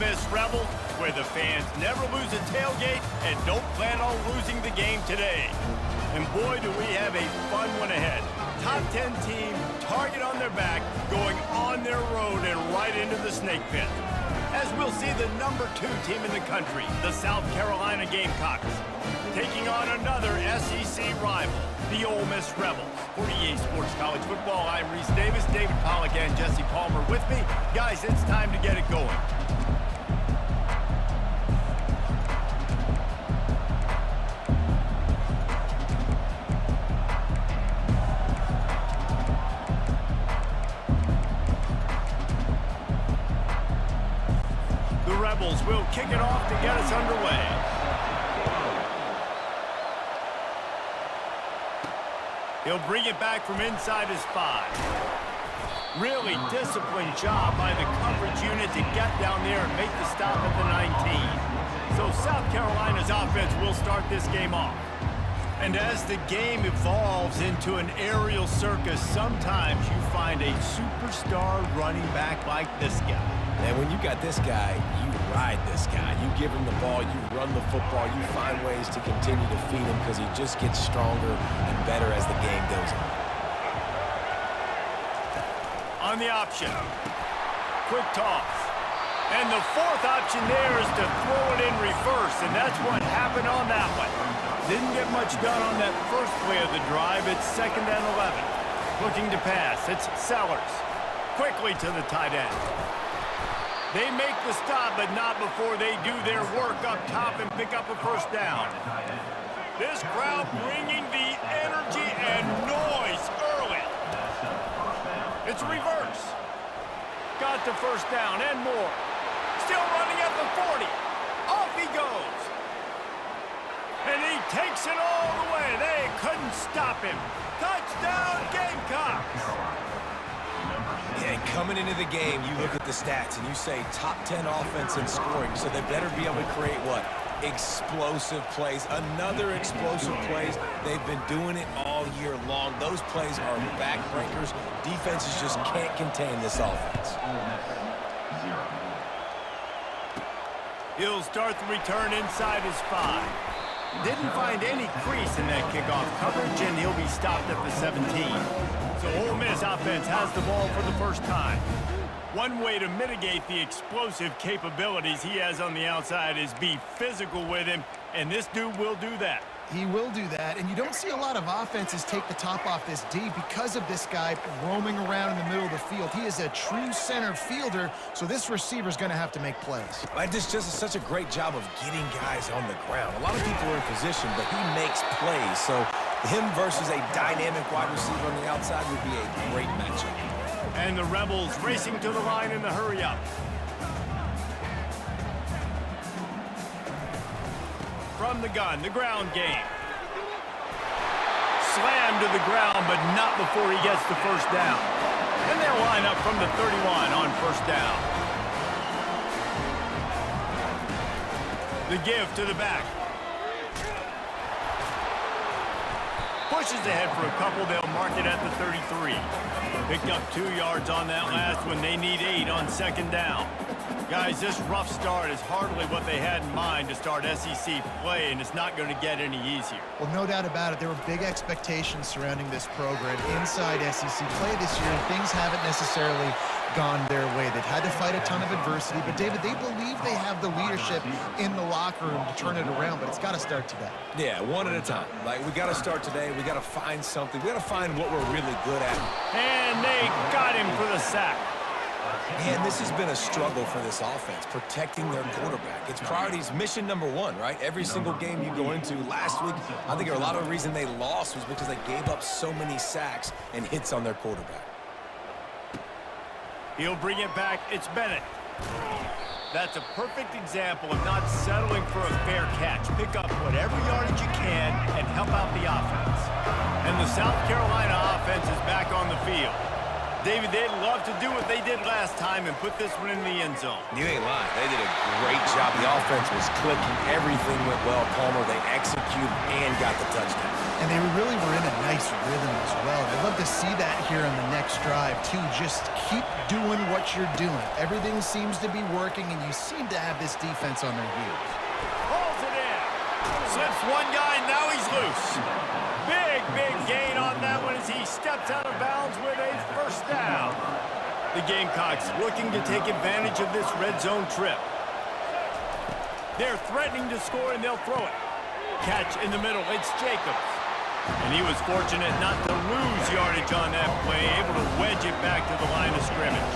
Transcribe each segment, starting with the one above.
Miss Rebels, where the fans never lose a tailgate and don't plan on losing the game today. And boy, do we have a fun one ahead. Top 10 team, target on their back, going on their road and right into the snake pit. As we'll see the number 2 team in the country, the South Carolina Gamecocks, taking on another SEC rival, the Ole Miss Rebels. For EA Sports College Football, I'm Reese Davis, David Pollack and Jesse Palmer with me. Guys, it's time to get it going. The Rebels will kick it off to get us underway. He'll bring it back from inside his 5. Really disciplined job by the coverage unit to get down there and make the stop at the 19. So South Carolina's offense will start this game off. And as the game evolves into an aerial circus, sometimes you find a superstar running back like this guy. And when you got this guy, you ride this guy. You give him the ball, you run the football, you find ways to continue to feed him because he just gets stronger and better as the game goes on. On the option, quick toss. And the 4th option there is to throw it in reverse, and that's what happened on that one. Didn't get much done on that first play of the drive. It's 2nd and 11. Looking to pass, it's Sellers. Quickly to the tight end. They make the stop, but not before they do their work up top and pick up a first down. This crowd bringing the energy and noise early. It's reverse. Got the first down and more. Still running at the 40. Off he goes. And he takes it all the way. They couldn't stop him. Touchdown, Gamecocks. And coming into the game, you look at the stats and you say top 10 offense in scoring, so they better be able to create what? Explosive plays. Another explosive plays. They've been doing it all year long. Those plays are backbreakers. Defenses just can't contain this offense. He'll start the return inside his 5. Didn't find any crease in that kickoff coverage, and he'll be stopped at the 17. So Ole Miss offense has the ball for the first time. One way to mitigate the explosive capabilities he has on the outside is be physical with him, and this dude will do that. He will do that, and you don't see a lot of offenses take the top off this D because of this guy roaming around in the middle of the field. He is a true center fielder, so this receiver's going to have to make plays. This just is such a great job of getting guys on the ground. A lot of people are in position, but he makes plays, so him versus a dynamic wide receiver on the outside would be a great matchup. And the Rebels racing to the line in the hurry-up. From the gun, the ground game. Slammed to the ground, but not before he gets the first down. And they'll line up from the 31 on first down. The give to the back. Pushes ahead for a couple. They'll mark it at the 33. Picked up 2 yards on that last one. They need 8 on 2nd down. Guys, this rough start is hardly what they had in mind to start SEC play, and it's not going to get any easier. Well, no doubt about it. There were big expectations surrounding this program inside SEC play this year, and things haven't necessarily gone their way. They've had to fight a ton of adversity, but David, they believe they have the leadership in the locker room to turn it around, but it's got to start today. Yeah, one at a time. We got to start today. We got to find something. We got to find what we're really good at. And they got him for the sack. Man, this has been a struggle for this offense, protecting their quarterback. It's priorities, mission number 1, right? Every single game you go into. Last week, I think a lot of the reason they lost was because they gave up so many sacks and hits on their quarterback. He'll bring it back. It's Bennett. That's a perfect example of not settling for a fair catch. Pick up whatever yardage you can and help out the offense. And the South Carolina offense is back on the field. David, they'd love to do what they did last time and put this one in the end zone. You ain't lying. They did a great job. The offense was clicking. Everything went well, Palmer. They executed and got the touchdown. And they really were in a nice rhythm as well. I'd love to see that here on the next drive, too. Just keep doing what you're doing. Everything seems to be working, and you seem to have this defense on their heels. Pulls it in. Slips one guy, now he's loose. Big gain on that one as he steps out of bounds with a first down. The Gamecocks looking to take advantage of this red zone trip. They're threatening to score, and they'll throw it. Catch in the middle, it's Jacobs. And he was fortunate not to lose yardage on that play, able to wedge it back to the line of scrimmage.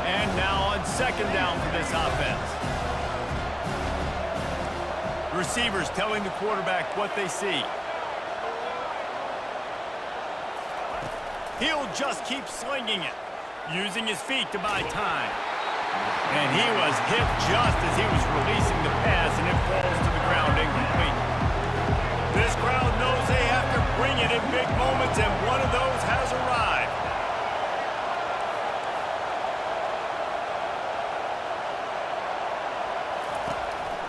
And now on second down for this offense. Receivers telling the quarterback what they see. He'll just keep slinging it, using his feet to buy time. And he was hit just as he was releasing the pass, and it falls to the ground incomplete. This crowd knows they have to bring it in big moments, and one of those has arrived.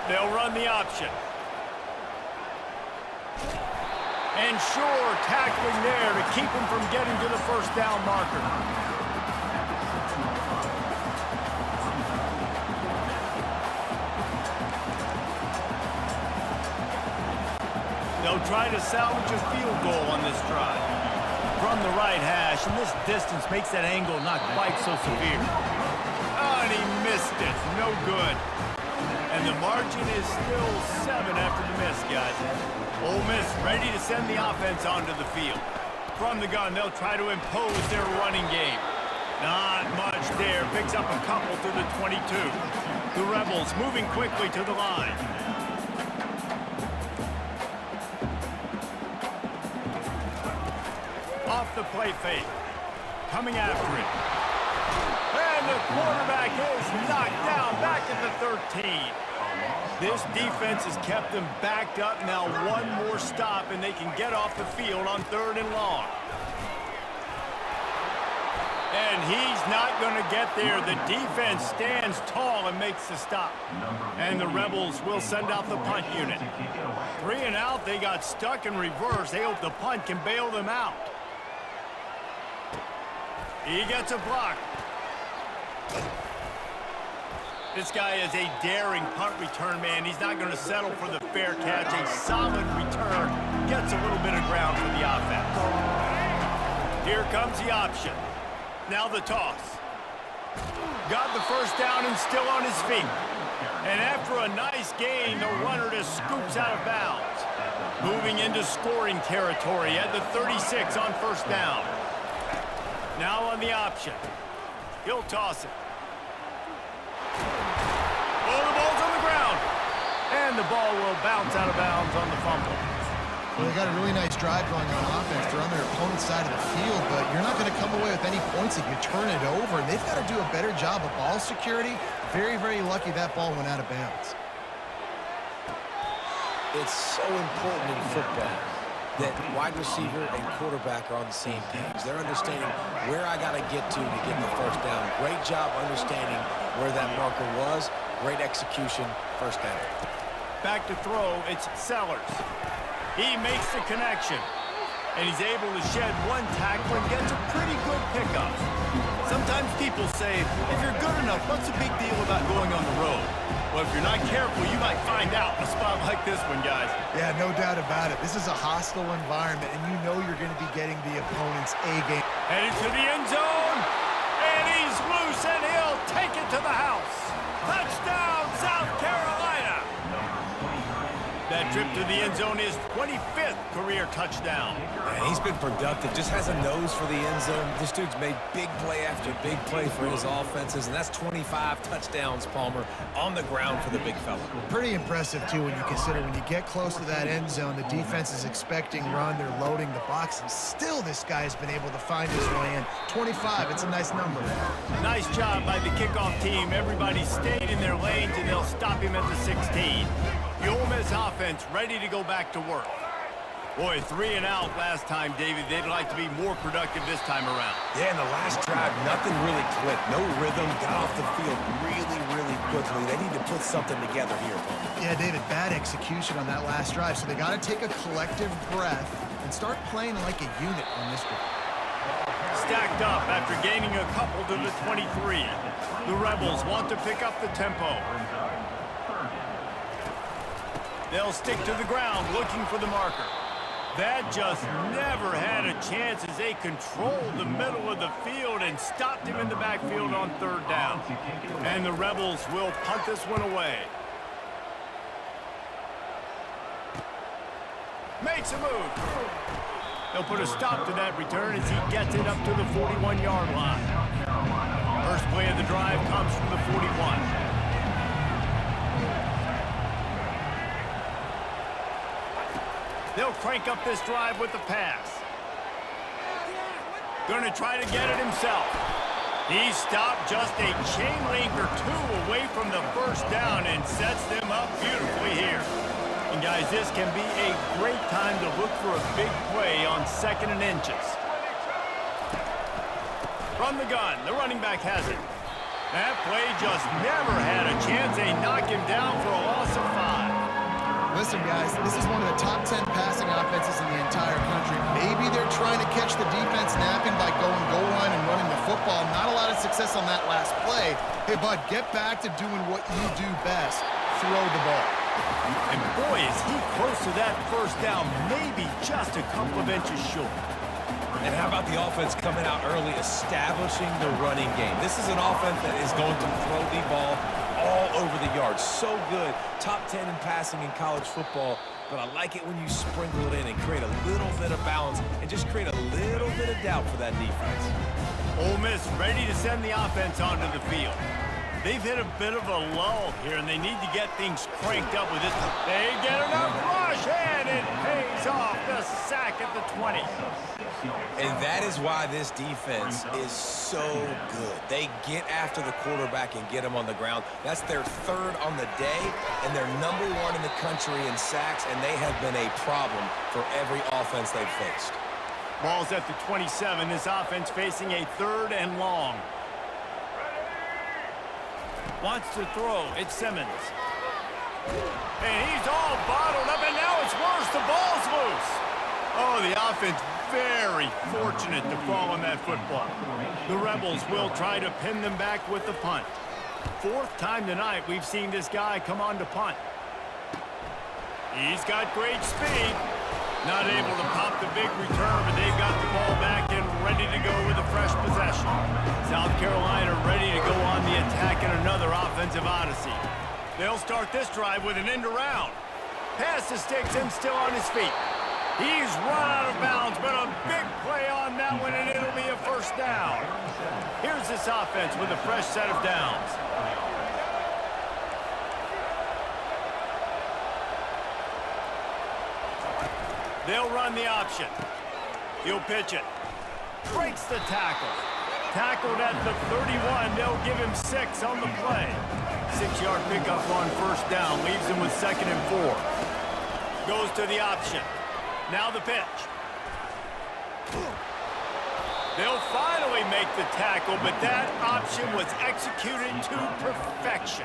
They'll run the option. And sure, tackling there to keep him from getting to the first down marker. They'll try to salvage a field goal on this drive. From the right hash, and this distance makes that angle not quite so severe. Oh, and he missed it. No good. And the margin is still 7 after the miss, guys. Ole Miss ready to send the offense onto the field. From the gun, they'll try to impose their running game. Not much there. Picks up a couple to the 22. The Rebels moving quickly to the line. Off the play fake. Coming after it. And the quarterback is knocked down back at the 13. This defense has kept them backed up. Now one more stop, and they can get off the field on 3rd and long. And he's not going to get there. The defense stands tall and makes the stop. And the Rebels will send out the punt unit. 3 and out, they got stuck in reverse. They hope the punt can bail them out. He gets a block. This guy is a daring punt return man. He's not going to settle for the fair catch. A solid return gets a little bit of ground for the offense. Here comes the option. Now the toss. Got the first down and still on his feet. And after a nice gain, the runner just scoops out of bounds. Moving into scoring territory at the 36 on first down. Now on the option. He'll toss it. Oh, the ball's on the ground. And the ball will bounce out of bounds on the fumble. Well, they got a really nice drive going on offense. They're on their opponent's side of the field, but you're not going to come away with any points if you turn it over. And they've got to do a better job of ball security. Very, very lucky that ball went out of bounds. It's so important in football that wide receiver and quarterback are on the same page. They're understanding where I got to get the first down. Great job understanding where that marker was. Great execution, first down. Back to throw, it's Sellers. He makes the connection, and he's able to shed one tackle and gets a pretty good pickup. Sometimes people say, if you're good enough, what's the big deal about going on the road? Well, if you're not careful, you might find out in a spot like this one, guys. Yeah, no doubt about it. This is a hostile environment, and you know you're going to be getting the opponent's A-game. Headed to the end zone, and he's loose, and he'll take it to the house. Touchdown, South Carolina! That trip to the end zone is 25th career touchdown. Man, he's been productive, just has a nose for the end zone. This dude's made big play after big play for his offenses, and that's 25 touchdowns, Palmer, on the ground for the big fella. Pretty impressive, too, when you consider when you get close to that end zone, the defense is expecting run, they're loading the box, and still this guy has been able to find his way in. 25, it's a nice number. Nice job by the kickoff team. Everybody stayed in their lanes, and they'll stop him at the 16. The Ole Miss offense ready to go back to work. Boy, 3 and out last time, David. They'd like to be more productive this time around. Yeah, in the last drive, nothing really clicked. No rhythm, got off the field really, really quickly. They need to put something together here, opponent. Yeah, David, bad execution on that last drive, so they got to take a collective breath and start playing like a unit on this one. Stacked up after gaining a couple to the 23. The Rebels want to pick up the tempo. They'll stick to the ground looking for the marker. That just never had a chance as they controlled the middle of the field and stopped him in the backfield on 3rd down. And the Rebels will punt this one away. Makes a move. They'll put a stop to that return as he gets it up to the 41-yard line. First play of the drive comes from the 41. They'll crank up this drive with the pass. Going to try to get it himself. He stopped just a chain link or 2 away from the first down and sets them up beautifully here. And guys, this can be a great time to look for a big play on 2nd and inches. From the gun, the running back has it. That play just never had a chance. They knock him down for a loss of 5. Listen, guys, this is one of the top 10 passing offenses in the entire country. Maybe they're trying to catch the defense napping by going goal line and running the football. Not a lot of success on that last play. Hey, bud, get back to doing what you do best. Throw the ball. And boy, is he close to that first down, maybe just a couple of inches short. And how about the offense coming out early, establishing the running game? This is an offense that is going to throw the ball all over the yard. So good. Top 10 in passing in college football. But I like it when you sprinkle it in and create a little bit of balance and just create a little bit of doubt for that defense. Ole Miss ready to send the offense onto the field. They've hit a bit of a lull here, and they need to get things cranked up with it. They get enough rush, and it pays off. The sack at the 20. And that is why this defense is so good. They get after the quarterback and get him on the ground. That's their 3rd on the day, and they're number 1 in the country in sacks, and they have been a problem for every offense they've faced. Ball's at the 27. This offense facing a 3rd and long. Wants to throw. It's Simmons. And he's all bottled up, and now it's worse. The ball's loose. Oh, the offense very fortunate to fall on that football. The Rebels will try to pin them back with the punt. 4th time tonight we've seen this guy come on to punt. He's got great speed. Not able to pop the big return, but they've got the ball back and ready to go with a fresh possession. South Carolina ready to go on the attack in another offensive odyssey. They'll start this drive with an end around. Pass to Sticks and still on his feet. He's run out of bounds, but a big play on that one, and it'll be a first down. Here's this offense with a fresh set of downs. They'll run the option. He'll pitch it. Breaks the tackle. Tackled at the 31. They'll give him 6 on the play. 6-yard pickup on first down. Leaves him with 2nd and 4. Goes to the option. Now the pitch. They'll finally make the tackle, but that option was executed to perfection.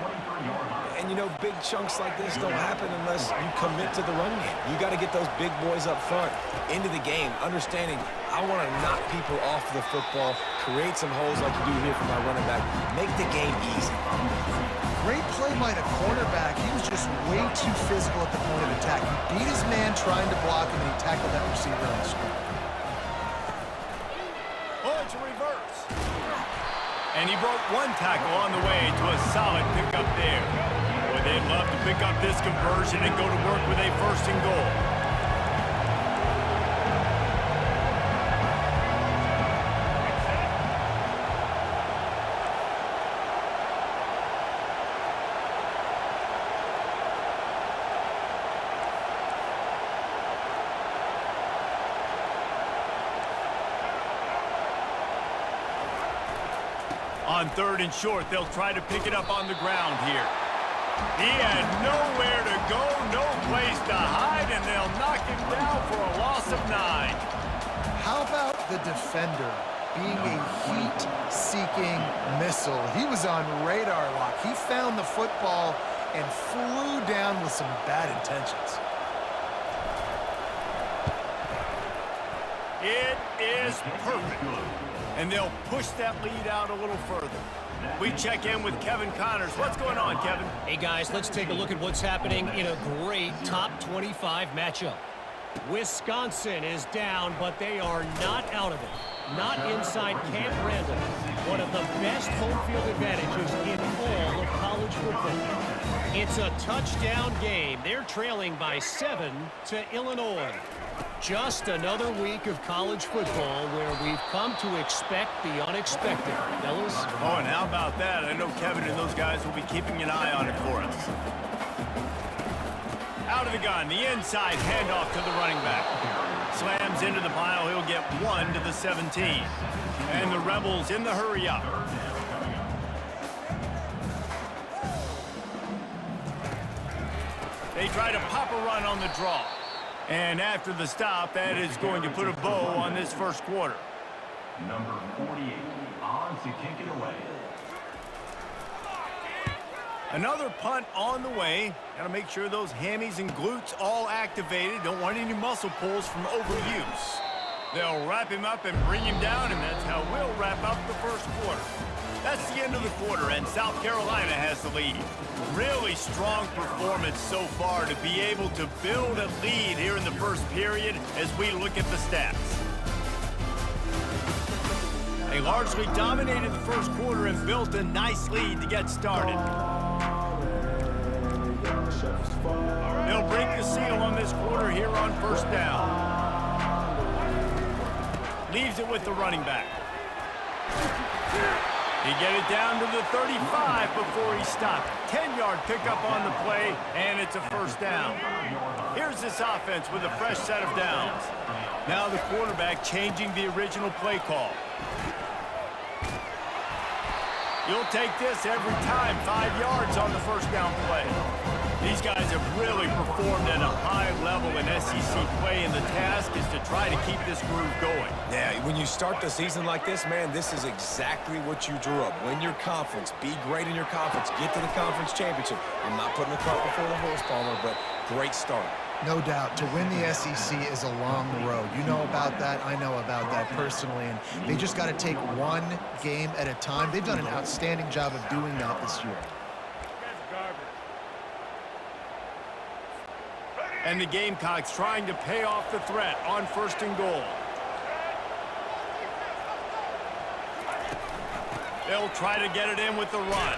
And, you know, big chunks like this don't happen unless you commit to the run game. You got to get those big boys up front into the game, understanding I want to knock people off the football, create some holes like you do here for my running back, make the game easy. Great play by the cornerback. He was just way too physical at the point of attack. He beat his man trying to block him, and he tackled that receiver on the screen. Oh, it's a reverse. And he broke 1 tackle on the way to a solid pickup there. Boy, they'd love to pick up this conversion and go to work with a 1st and goal. On 3rd and short, they'll try to pick it up on the ground here. He had nowhere to go, no place to hide, and they'll knock him down for a loss of 9. How about the defender being a heat-seeking missile? He was on radar lock. He found the football and flew down with some bad intentions. It is perfect. And they'll push that lead out a little further. We check in with Kevin Connors. What's going on, Kevin? Hey, guys, let's take a look at what's happening in a great top 25 matchup. Wisconsin is down, but they are not out of it. Not inside Camp Randall. One of the best home field advantages in all of college football. It's a touchdown game. They're trailing by 7 to Illinois. Just another week of college football where we've come to expect the unexpected, fellas. Oh, and how about that? I know Kevin and those guys will be keeping an eye on it for us. Out of the gun, the inside handoff to the running back. Slams into the pile, he'll get 1 to the 17. And the Rebels in the hurry up. They try to pop a run on the draw. And after the stop, that is going to put a bow on this first quarter. Number 48, on to kick it away. Another punt on the way. Got to make sure those hammies and glutes all activated. Don't want any muscle pulls from overuse. They'll wrap him up and bring him down, and that's how we'll wrap up the first quarter. That's the end of the quarter, and South Carolina has the lead. Really strong performance so far to be able to build a lead here in the first period as we look at the stats. They largely dominated the first quarter and built a nice lead to get started. They'll break the seal on this quarter here on first down. Leaves it with the running back. He get it down to the 35 before he stopped. 10-yard pickup on the play, and it's a first down. Here's this offense with a fresh set of downs. Now the quarterback changing the original play call. You'll take this every time, 5 yards on the first down play. These guys have really performed at a high level in SEC play, and the task is to try to keep this groove going. Yeah, when you start the season like this, man, this is exactly what you drew up. Win your conference. Be great in your conference. Get to the conference championship. I'm not putting the cart before the horse, Palmer, but great start. No doubt. To win the SEC is a long road. You know about that. I know about that personally. And they just got to take one game at a time. They've done an outstanding job of doing that this year. And the Gamecocks trying to pay off the threat on first and goal. They'll try to get it in with the run.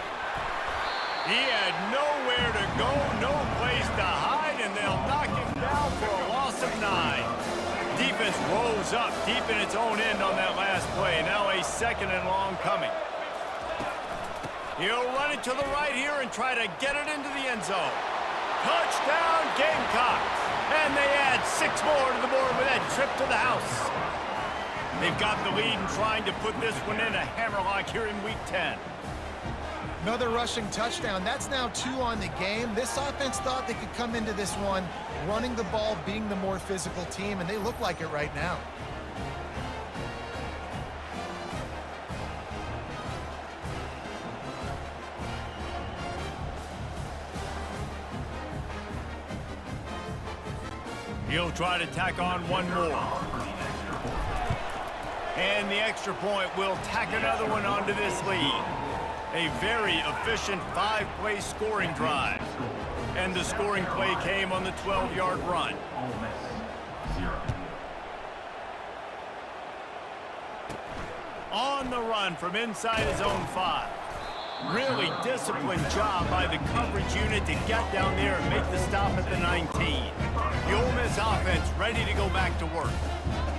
He had nowhere to go, no place to hide, and they'll knock him down for a loss of 9. Defense rose up deep in its own end on that last play. Now a second and long coming. He'll run it to the right here and try to get it into the end zone. Touchdown, Gamecocks! And they add 6 more to the board with that trip to the house. They've got the lead and trying to put this one in a hammerlock here in Week 10. Another rushing touchdown. That's now 2 on the game. This offense thought they could come into this one running the ball, being the more physical team, and they look like it right now. He'll try to tack on one more. And the extra point will tack another one onto this lead. A very efficient 5-play scoring drive. And the scoring play came on the 12-yard run. On the run from inside his own 5. Really disciplined job by the coverage unit to get down there and make the stop at the 19. The Ole Miss offense ready to go back to work.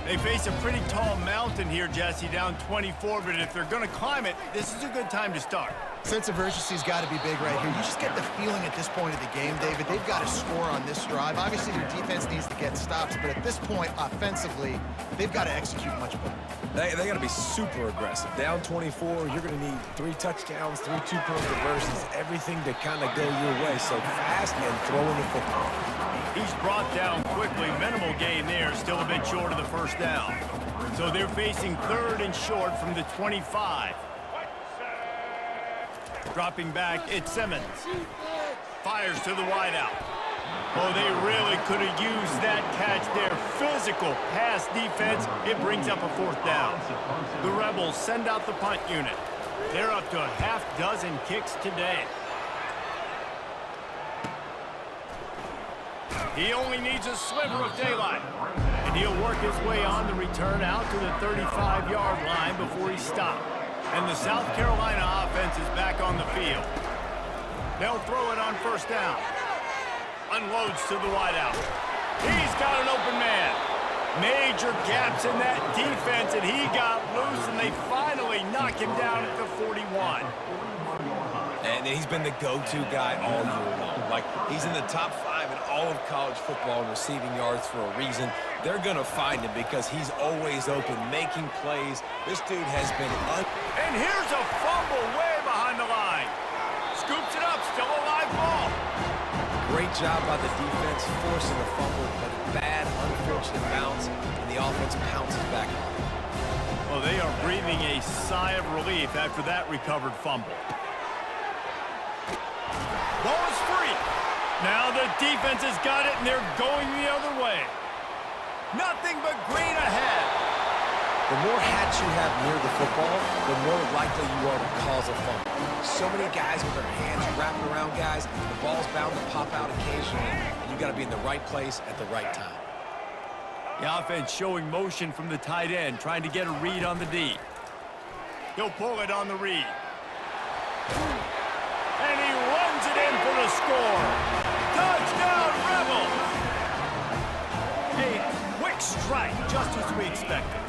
They face a pretty tall mountain here, Jesse, down 24, but if they're going to climb it, this is a good time to start. Sense of urgency's got to be big right here. You just get the feeling at this point of the game, David, they've got to score on this drive. Obviously, their defense needs to get stops, but at this point, offensively, they've got to execute much better. They got to be super aggressive. Down 24, you're going to need 3 touchdowns, 3 two-point conversions, everything to kind of go your way. So fast and throwing the football. He's brought down quickly. Minimal gain there, still a bit short of the first down. So they're facing 3rd and short from the 25. Dropping back, it's Simmons. Fires to the wideout. Oh, they really could have used that catch there. Physical pass defense. It brings up a 4th down. The Rebels send out the punt unit. They're up to a half-dozen kicks today. He only needs a sliver of daylight. And he'll work his way on the return out to the 35-yard line before he's stopped. And the South Carolina offense is back on the field. They'll throw it on 1st down. Unloads to the wideout. He's got an open man. Major gaps in that defense, and he got loose, and they finally knock him down at the 41. And he's been the go-to guy all year long. Like, he's in the top 5 in all of college football in receiving yards for a reason. They're going to find him because he's always open, making plays. This dude has been And here's a fumble way behind the line. Scoops it up, still a live ball. Great job by the defense, forcing the fumble, but a bad, unfortunate bounce, and the offense pounces back on it. Well, they are breathing a sigh of relief after that recovered fumble. Ball is free. Now the defense has got it, and they're going the other way. Nothing but green ahead. The more hats you have near the football, the more likely you are to cause a fumble. So many guys with their hands wrapping around guys, the ball's bound to pop out occasionally, and you got to be in the right place at the right time. The offense showing motion from the tight end, trying to get a read on the D. He'll pull it on the read. And he runs it in for the score. Touchdown, Rebels! A quick strike, just as we expected.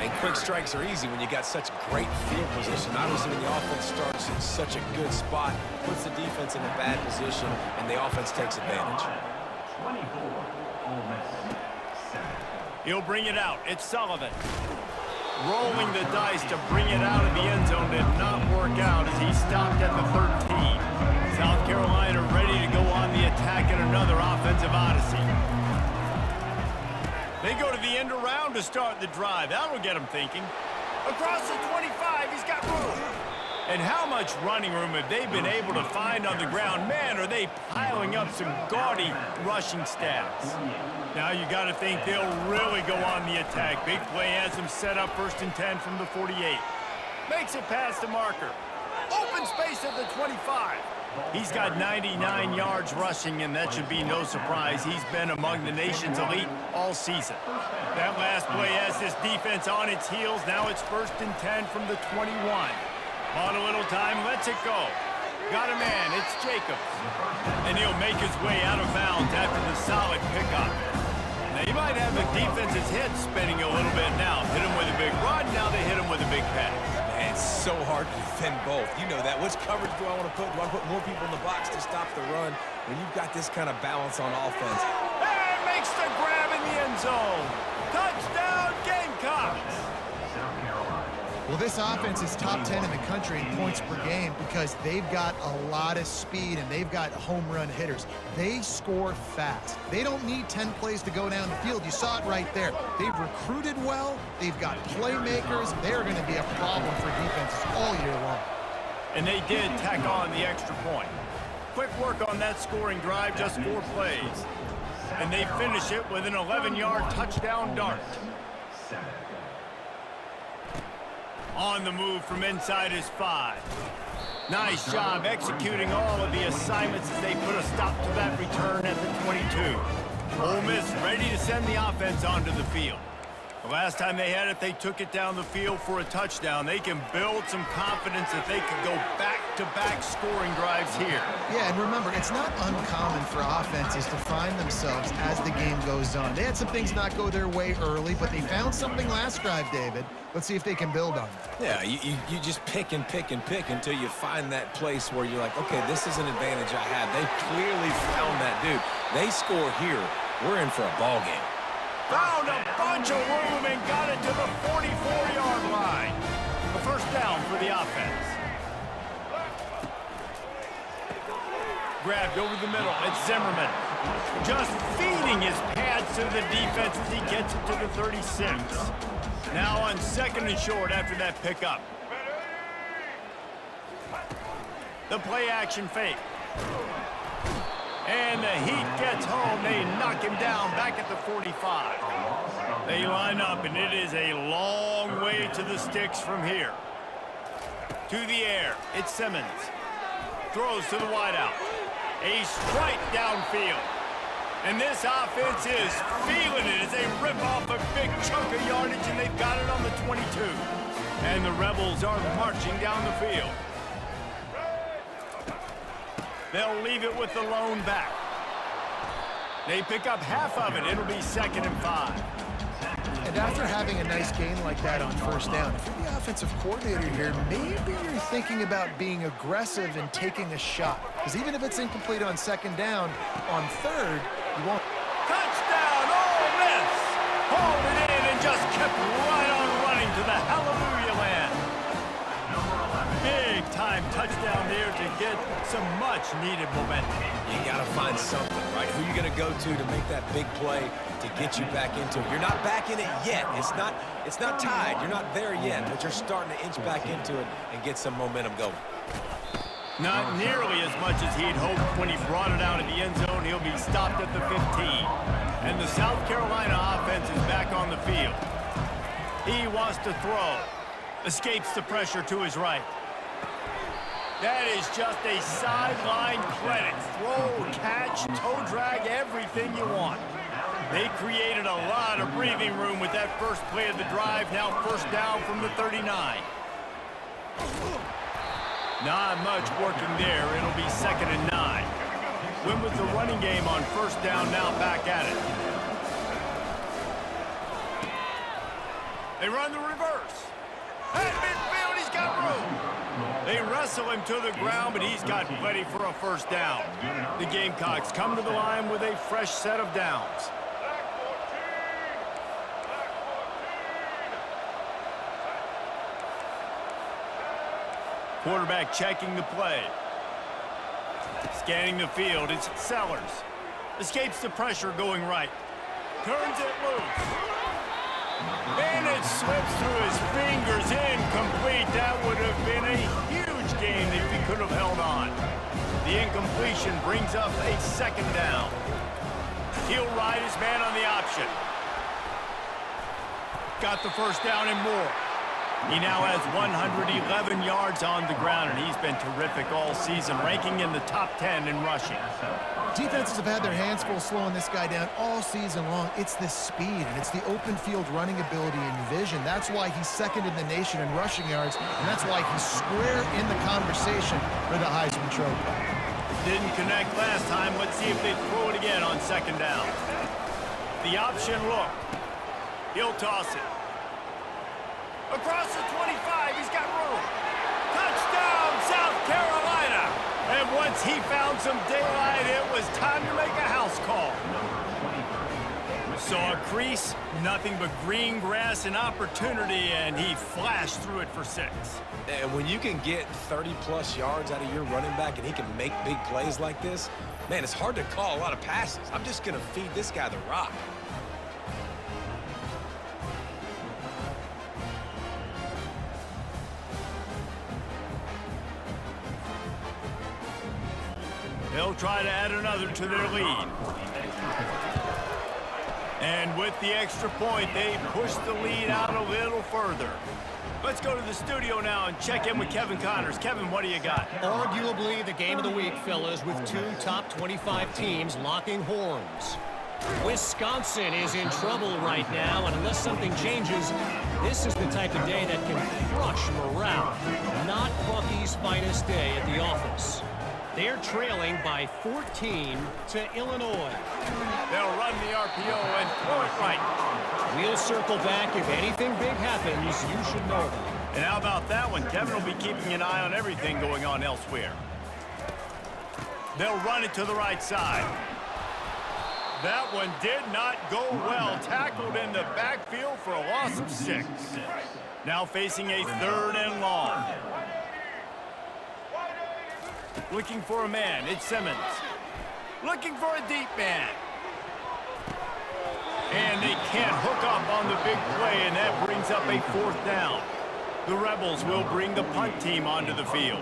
And quick strikes are easy when you got such great field position. Obviously, when the offense starts in such a good spot, puts the defense in a bad position, and the offense takes advantage. 24, Ole Miss, 7. He'll bring it out. It's Sullivan. Rolling the dice to bring it out of the end zone did not work out as he stopped at the 13. South Carolina ready to go on the attack in another offensive odyssey. They go to the end around to start the drive. That'll get them thinking. Across the 25, he's got room. And how much running room have they been able to find on the ground? Man, are they piling up some gaudy rushing stats. Now you got to think they'll really go on the attack. Big play has them set up 1st and 10 from the 48. Makes it past the marker. Open space at the 25. He's got 99 yards rushing, and that should be no surprise. He's been among the nation's elite all season. That last play has this defense on its heels. Now it's 1st and 10 from the 21. On a little time, lets it go. Got a man, it's Jacobs. And he'll make his way out of bounds after the solid pickup. Now, you might have the defense's head spinning a little bit now. Hit him with a big run, now they hit him with a big pass. Man, it's so hard to defend both. You know that. Which coverage do I want to put? Do I put more people in the box to stop the run? When you've got this kind of balance on offense. And makes the grab in the end zone. Touchdown, Gamecocks. Well, this offense is top 10 in the country in points per game because they've got a lot of speed and they've got home run hitters. They score fast. They don't need 10 plays to go down the field. You saw it right there. They've recruited well. They've got playmakers. They're going to be a problem for defenses all year long. And they did tack on the extra point. Quick work on that scoring drive, just 4 plays. And they finish it with an 11-yard touchdown dart. On the move from inside his 5. Nice job executing all of the assignments as they put a stop to that return at the 22. Ole Miss ready to send the offense onto the field. The last time they had it, they took it down the field for a touchdown. They can build some confidence that they can go back-to-back scoring drives here. Yeah, and remember, it's not uncommon for offenses to find themselves as the game goes on. They had some things not go their way early, but they found something last drive, David. Let's see if they can build on that. Yeah, you just pick and pick and pick until you find that place where you're like, okay, this is an advantage I have. They clearly found that, dude. They score here, we're in for a ball game. Found a bunch of room and got it to the 44-yard line. A first down for the offense. Grabbed over the middle. It's Zimmerman. Just feeding his pads to the defense as he gets it to the 36. Now on second and short after that pickup. The play action fake. And the Heat gets home. They knock him down back at the 45. They line up, and it is a long way to the sticks from here. To the air. It's Simmons. Throws to the wideout. A strike downfield. And this offense is feeling it as they rip off a big chunk of yardage, and they've got it on the 22. And the Rebels are marching down the field. They'll leave it with the lone back. They pick up half of it. It'll be 2nd and 5. And after having a nice gain like that on first down, if you're the offensive coordinator here, maybe you're thinking about being aggressive and taking a shot. Because even if it's incomplete on second down, on third, you won't. Touchdown, Ole Miss! Hauled it in and just kept right on running to the hallelujah land. Big-time touchdown there to get some much-needed momentum. You got to find something, right? Who you going to go to make that big play to get you back into it? You're not back in it yet. It's not tied. You're not there yet, but you're starting to inch back into it and get some momentum going. Not nearly as much as he'd hoped when he brought it out of the end zone. He'll be stopped at the 15. And the South Carolina offense is back on the field. He wants to throw. Escapes the pressure to his right. That is just a sideline clinic. Throw, catch, toe drag, everything you want. They created a lot of breathing room with that first play of the drive. Now first down from the 39. Not much working there. It'll be 2nd and 9. Win with the running game on first down, now back at it. They run the reverse. At midfield, he's got room. They wrestle him to the ground, but he's got plenty for a first down. The Gamecocks come to the line with a fresh set of downs. Quarterback checking the play. Scanning the field, it's Sellers. Escapes the pressure going right. Turns it loose. And it slips through his fingers, incomplete. That would have been a huge gain if he could have held on. The incompletion brings up a 2nd down. He'll ride his man on the option. Got the first down and more. He now has 111 yards on the ground, and he's been terrific all season, ranking in the top 10 in rushing. Defenses have had their hands full slowing this guy down all season long. It's the speed, and it's the open field running ability and vision. That's why he's 2nd in the nation in rushing yards, and that's why he's square in the conversation for the Heisman Trophy. Didn't connect last time. Let's see if they throw it again on 2nd down. The option look. He'll toss it. Across the 25, he's got room. Touchdown, South Carolina. And once he found some daylight, it was time to make a house call. Saw a crease, nothing but green grass and opportunity, and he flashed through it for 6. And when you can get 30-plus yards out of your running back and he can make big plays like this, man, it's hard to call a lot of passes. I'm just going to feed this guy the rock. They'll try to add another to their lead. And with the extra point, they push the lead out a little further. Let's go to the studio now and check in with Kevin Connors. Kevin, what do you got? Arguably the game of the week, fellas, with two top 25 teams locking horns. Wisconsin is in trouble right now, and unless something changes, this is the type of day that can crush morale. Not Bucky's finest day at the office. They're trailing by 14 to Illinois. They'll run the RPO and throw it right. We'll circle back. If anything big happens, you should know about it. And how about that one? Kevin will be keeping an eye on everything going on elsewhere. They'll run it to the right side. That one did not go well. Tackled in the backfield for a loss of 6. Now facing a 3rd and long. Looking for a man. It's Simmons. Looking for a deep man. And they can't hook up on the big play, and that brings up a 4th down. The Rebels will bring the punt team onto the field.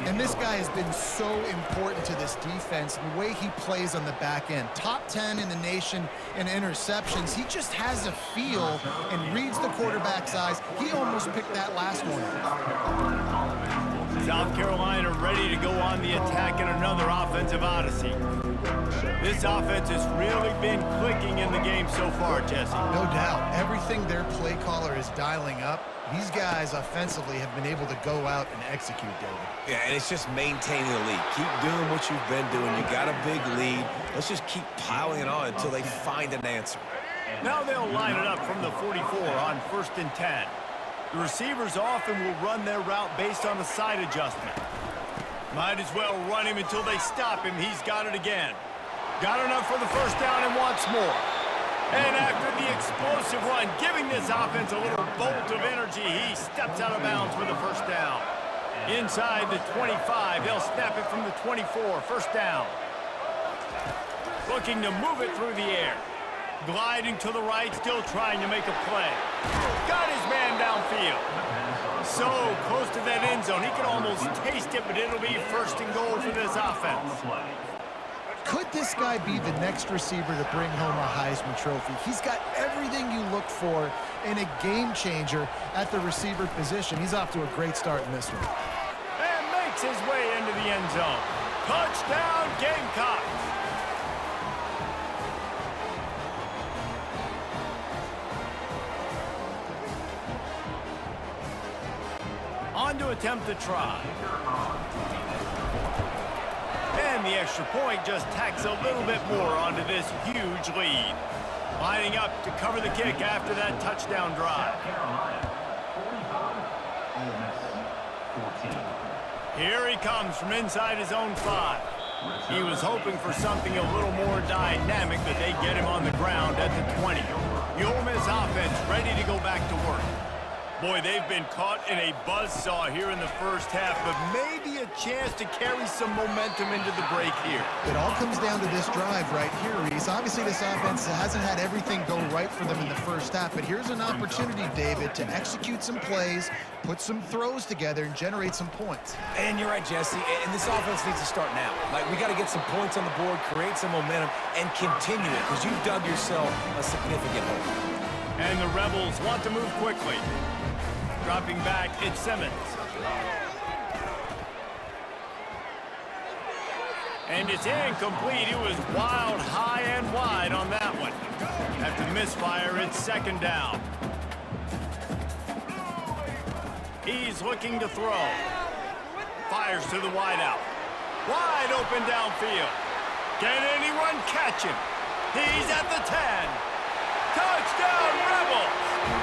And this guy has been so important to this defense, the way he plays on the back end. Top 10 in the nation in interceptions. He just has a feel and reads the quarterback's eyes. He almost picked that last one. South Carolina ready to go on the attack in another offensive odyssey. This offense has really been clicking in the game so far, Jesse. No doubt. Everything their play caller is dialing up, these guys offensively have been able to go out and execute, David. Yeah, and it's just maintaining the lead. Keep doing what you've been doing. You got a big lead. Let's just keep piling it on until they find an answer. Now they'll line it up from the 44 on 1st and 10. The receivers often will run their route based on a side adjustment. Might as well run him until they stop him. He's got it again. Got enough for the 1st down and wants more. And after the explosive run, giving this offense a little bolt of energy, he steps out of bounds for the 1st down. Inside the 25, they'll snap it from the 24, 1st down. Looking to move it through the air. Gliding to the right, still trying to make a play. Got his man downfield. So close to that end zone, he can almost taste it, but it'll be 1st and goal for this offense. Could this guy be the next receiver to bring home a Heisman Trophy? He's got everything you look for in a game changer at the receiver position. He's off to a great start in this one. And makes his way into the end zone. Touchdown, Gamecocks! On to attempt the try. And the extra point just tacks a little bit more onto this huge lead. Lining up to cover the kick after that touchdown drive. Here he comes from inside his own 5. He was hoping for something a little more dynamic, but they get him on the ground at the 20. The Ole Miss offense ready to go back to work. Boy, they've been caught in a buzzsaw here in the 1st half, but maybe a chance to carry some momentum into the break here. It all comes down to this drive right here, Reese. Obviously, this offense hasn't had everything go right for them in the 1st half, but here's an opportunity, David, to execute some plays, put some throws together, and generate some points. And you're right, Jesse, and this offense needs to start now. Like, we got to get some points on the board, create some momentum, and continue it, because you've dug yourself a significant hole. And the Rebels want to move quickly. Dropping back, it's Simmons. And it's incomplete. It was wild, high and wide on that one. After the misfire, it's 2nd down. He's looking to throw. Fires to the wideout. Wide open downfield. Can anyone catch him? He's at the 10. Touchdown, Rebels!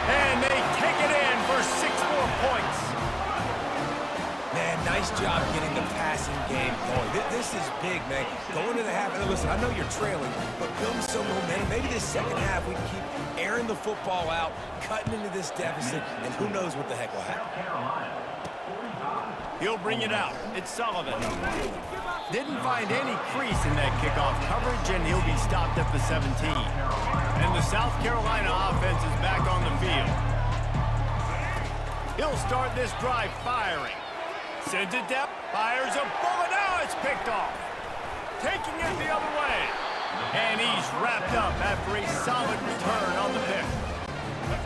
And they take it in for 6 more points. Man, nice job getting the passing game going. This is big, man. Going to the half. And listen, I know you're trailing, but build some momentum. Maybe this 2nd half we can keep airing the football out, cutting into this deficit, and who knows what the heck will happen. He'll bring it out. It's Sullivan. Didn't find any crease in that kickoff coverage, and he'll be stopped at the 17. And the South Carolina offense is back on the field. He'll start this drive firing. Sends it down, fires a bullet. Now it's picked off. Taking it the other way. And he's wrapped up after a solid return on the pick.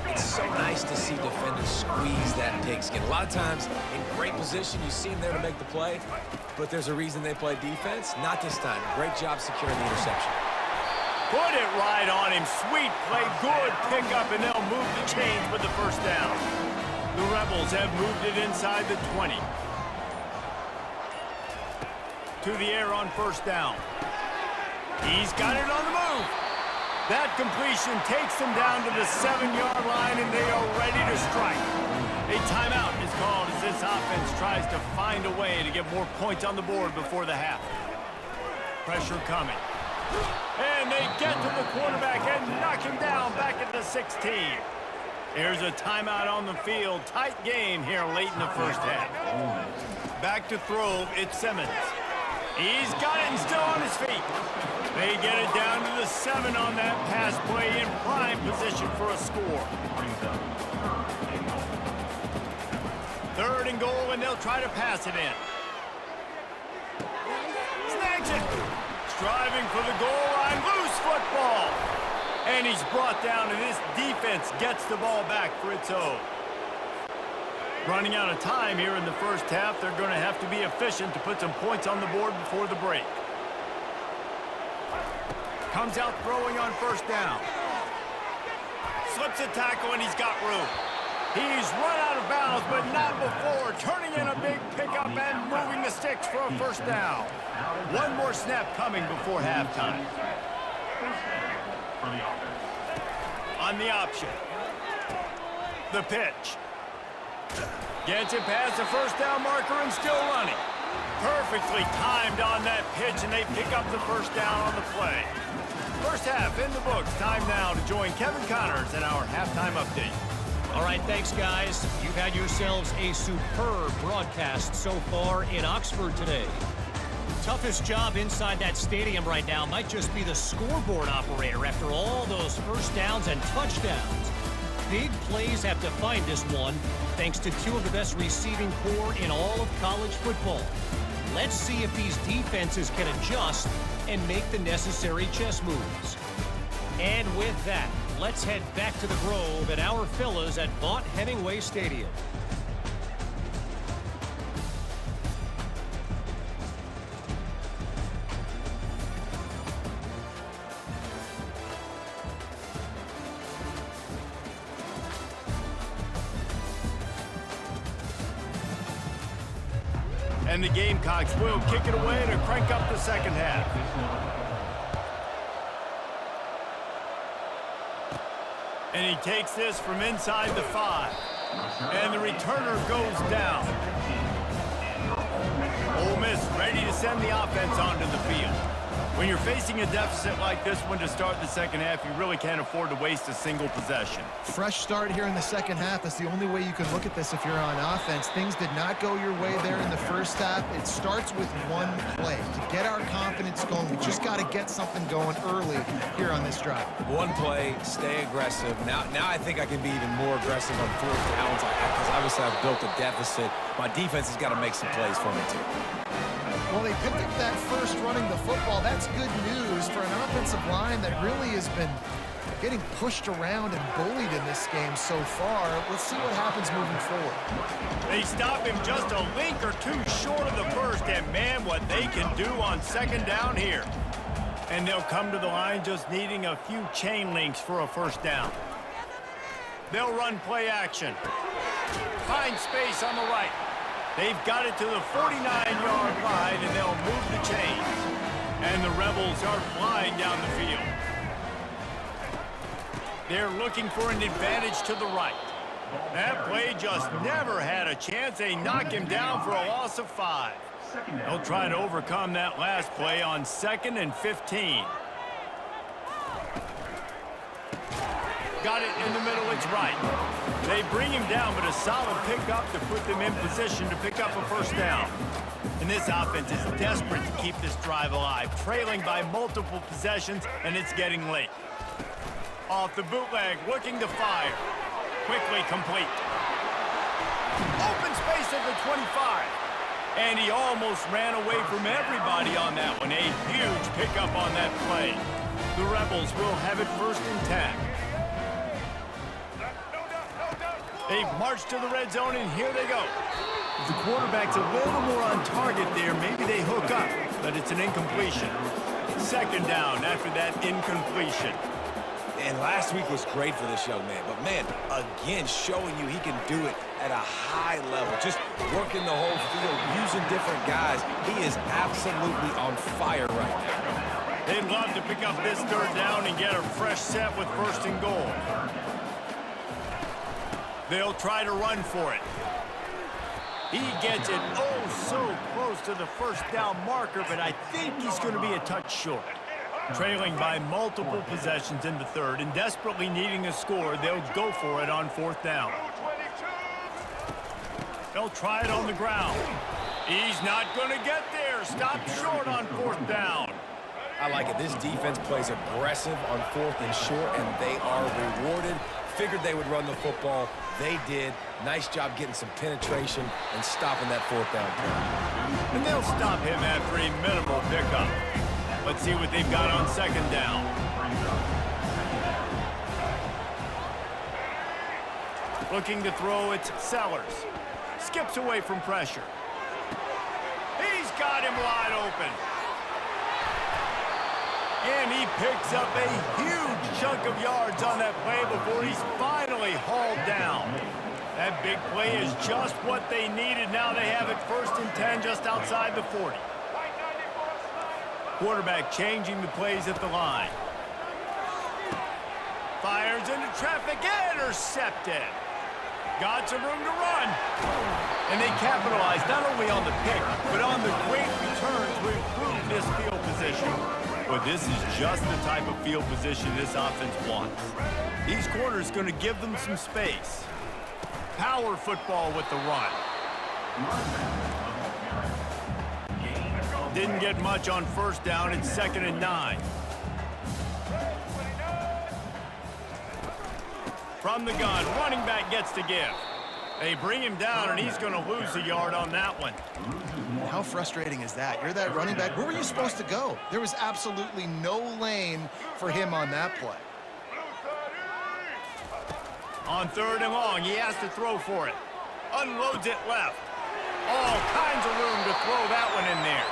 It's so nice to see defenders squeeze that pigskin. A lot of times, in great position, you see them there to make the play, but there's a reason they play defense. Not this time. Great job securing the interception. Put it right on him. Sweet play, good pickup, and they'll move the chains with the first down. The Rebels have moved it inside the 20. To the air on first down. He's got it on the move. That completion takes them down to the 7-yard line, and they are ready to strike. A timeout is called as this offense tries to find a way to get more points on the board before the half. Pressure coming. And they get to the quarterback and knock him down back at the 16. Here's a timeout on the field. Tight game here late in the first half. Back to throw, it's Simmons. He's got it and still on his feet. They get it down to the 7 on that pass play in prime position for a score. 3rd and goal, and they'll try to pass it in. Snags it. Striving for the goal line. Loose football. And he's brought down, and this defense gets the ball back for its own. Running out of time here in the first half. They're going to have to be efficient to put some points on the board before the break. Comes out throwing on first down. Slips a tackle, and he's got room. He's run out of bounds, but not before. Turning in a big pickup and moving the sticks for a first down. One more snap coming before halftime. On the option. The pitch. Gets it past the first down marker and still running. Perfectly timed on that pitch, and they pick up the first down on the play. First half in the books. Time now to join Kevin Connors in our halftime update. All right, thanks, guys. You've had yourselves a superb broadcast so far in Oxford today. Toughest job inside that stadium right now might just be the scoreboard operator after all those first downs and touchdowns. Big plays have defined this one, thanks to 2 of the best receiving corps in all of college football. Let's see if these defenses can adjust and make the necessary chess moves. And with that, let's head back to the Grove at our fellas at Vaught Hemingway Stadium. And the Gamecocks will kick it away to crank up the second half. And he takes this from inside the 5. And the returner goes down. Ole Miss ready to send the offense onto the field. When you're facing a deficit like this one to start the second half, you really can't afford to waste a single possession. Fresh start here in the second half. That's the only way you can look at this if you're on offense. Things did not go your way there in the first half. It starts with one play. To get our confidence going, we just got to get something going early here on this drive. One play, stay aggressive. Now I think I can be even more aggressive on 4th downs because obviously I've built a deficit. My defense has got to make some plays for me too. Well, they picked up that first running the football. That's good news for an offensive line that really has been getting pushed around and bullied in this game so far. Let's see what happens moving forward. They stop him just a link or 2 short of the first, and man, what they can do on second down here. And they'll come to the line just needing a few chain links for a first down. They'll run play action. Find space on the right. They've got it to the 49-yard line, and they'll move the chains. And the Rebels are flying down the field. They're looking for an advantage to the right. That play just never had a chance. They knock him down for a loss of 5. They'll try to overcome that last play on 2nd and 15. Got it in the middle, it's right. They bring him down, but a solid pickup to put them in position to pick up a first down. And this offense is desperate to keep this drive alive, trailing by multiple possessions, and it's getting late. Off the bootleg, looking to fire. Quickly complete. Open space at the 25. And he almost ran away from everybody on that one. A huge pickup on that play. The Rebels will have it 1st and 10. They've marched to the red zone, and here they go. If the quarterback's a little more on target there, maybe they hook up, but it's an incompletion. Second down after that incompletion. And last week was great for this young man. But, man, again, showing you he can do it at a high level. Just working the whole field, using different guys. He is absolutely on fire right now. They'd love to pick up this third down and get a fresh set with first and goal. They'll try to run for it. He gets it so close to the first down marker, but I think he's going to be a touch short. Trailing by multiple possessions in the third and desperately needing a score, they'll go for it on fourth down. They'll try it on the ground. He's not going to get there. Stop short on fourth down. I like it. This defense plays aggressive on fourth and short, and they are rewarded. Figured they would run the football. They did. Nice job getting some penetration and stopping that fourth down play. And they'll stop him after a minimal pickup. Let's see what they've got on second down. Looking to throw, it's Sellers. Skips away from pressure. He's got him wide open. And he picks up a huge chunk of yards on that play before he's finally hauled down. That big play is just what they needed. Now they have it 1st and 10 just outside the 40. Quarterback changing the plays at the line. Fires into traffic, intercepted. Got some room to run. And they capitalized not only on the pick, but on the great return to improve this field position. But this is just the type of field position this offense wants. These corners going to give them some space. Power football with the run. Didn't get much on first down. It's 2nd and 9. From the gun, running back gets to give. They bring him down, and he's going to lose a yard on that one. How frustrating is that? You're that running back. Where were you supposed to go? There was absolutely no lane for him on that play. On 3rd and long, he has to throw for it. Unloads it left. All kinds of room to throw that one in there.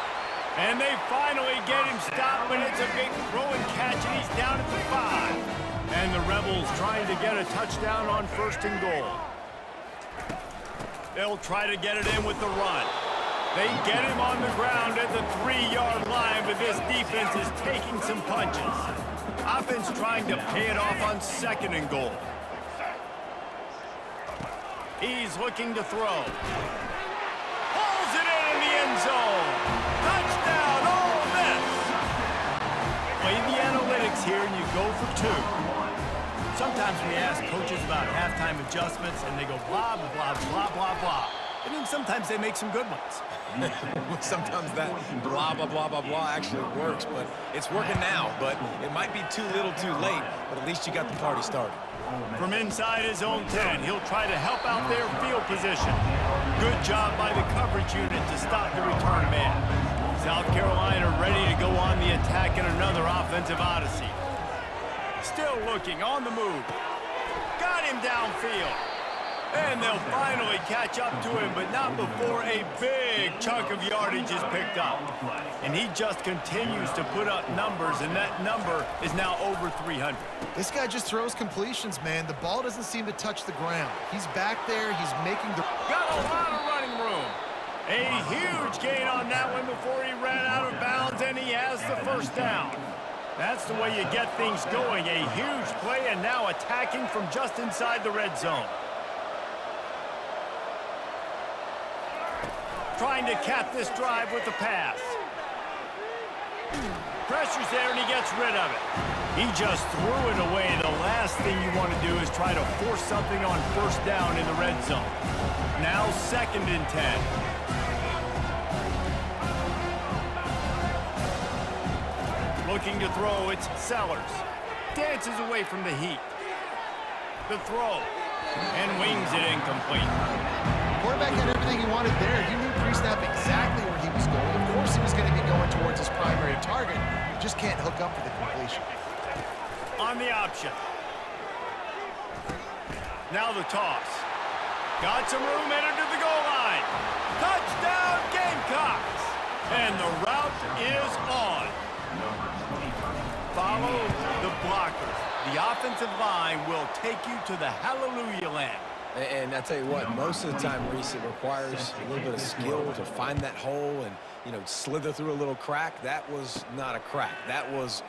And they finally get him stopped, but it's a big throw and catch, and he's down at the 5. And the Rebels trying to get a touchdown on 1st and goal. They'll try to get it in with the run. They get him on the ground at the 3-yard line, but this defense is taking some punches. Offense trying to pay it off on 2nd and goal. He's looking to throw. Pulls it in the end zone. Touchdown, Ole Miss. Play the analytics here and you go for 2. Sometimes we ask coaches about halftime adjustments and they go blah, blah, blah, blah, blah, blah. And then sometimes they make some good ones. Sometimes that blah, blah, blah, blah, blah actually works, but it's working now. But it might be too little too late, but at least you got the party started. From inside his own 10, he'll try to help out their field position. Good job by the coverage unit to stop the return man. South Carolina ready to go on the attack in another offensive odyssey. Still looking, on the move. Got him downfield. And they'll finally catch up to him, but not before a big chunk of yardage is picked up. And he just continues to put up numbers, and that number is now over 300. This guy just throws completions, man. The ball doesn't seem to touch the ground. He's back there. He's making the... Got a lot of running room. A huge gain on that one before he ran out of bounds, and he has the first down. That's the way you get things going. A huge play, and now attacking from just inside the red zone. Trying to cap this drive with the pass. Pressure's there, and he gets rid of it. He just threw it away. The last thing you want to do is try to force something on first down in the red zone. Now 2nd and 10. Looking to throw, it's Sellers. Dances away from the heat. The throw. And wings it incomplete. Quarterback had everything he wanted there. You knew pre-snap exactly where he was going. Of course he was going to be going towards his primary target. You just can't hook up for the completion. On the option. Now the toss. Got some room, entered to the goal line. Touchdown, Gamecocks! And the route is on. Follow the blockers. The offensive line will take you to the hallelujah land. And I tell you what, most of the time, Reese, it requires a little bit of skill to find that hole and, you know, slither through a little crack. That was not a crack. That was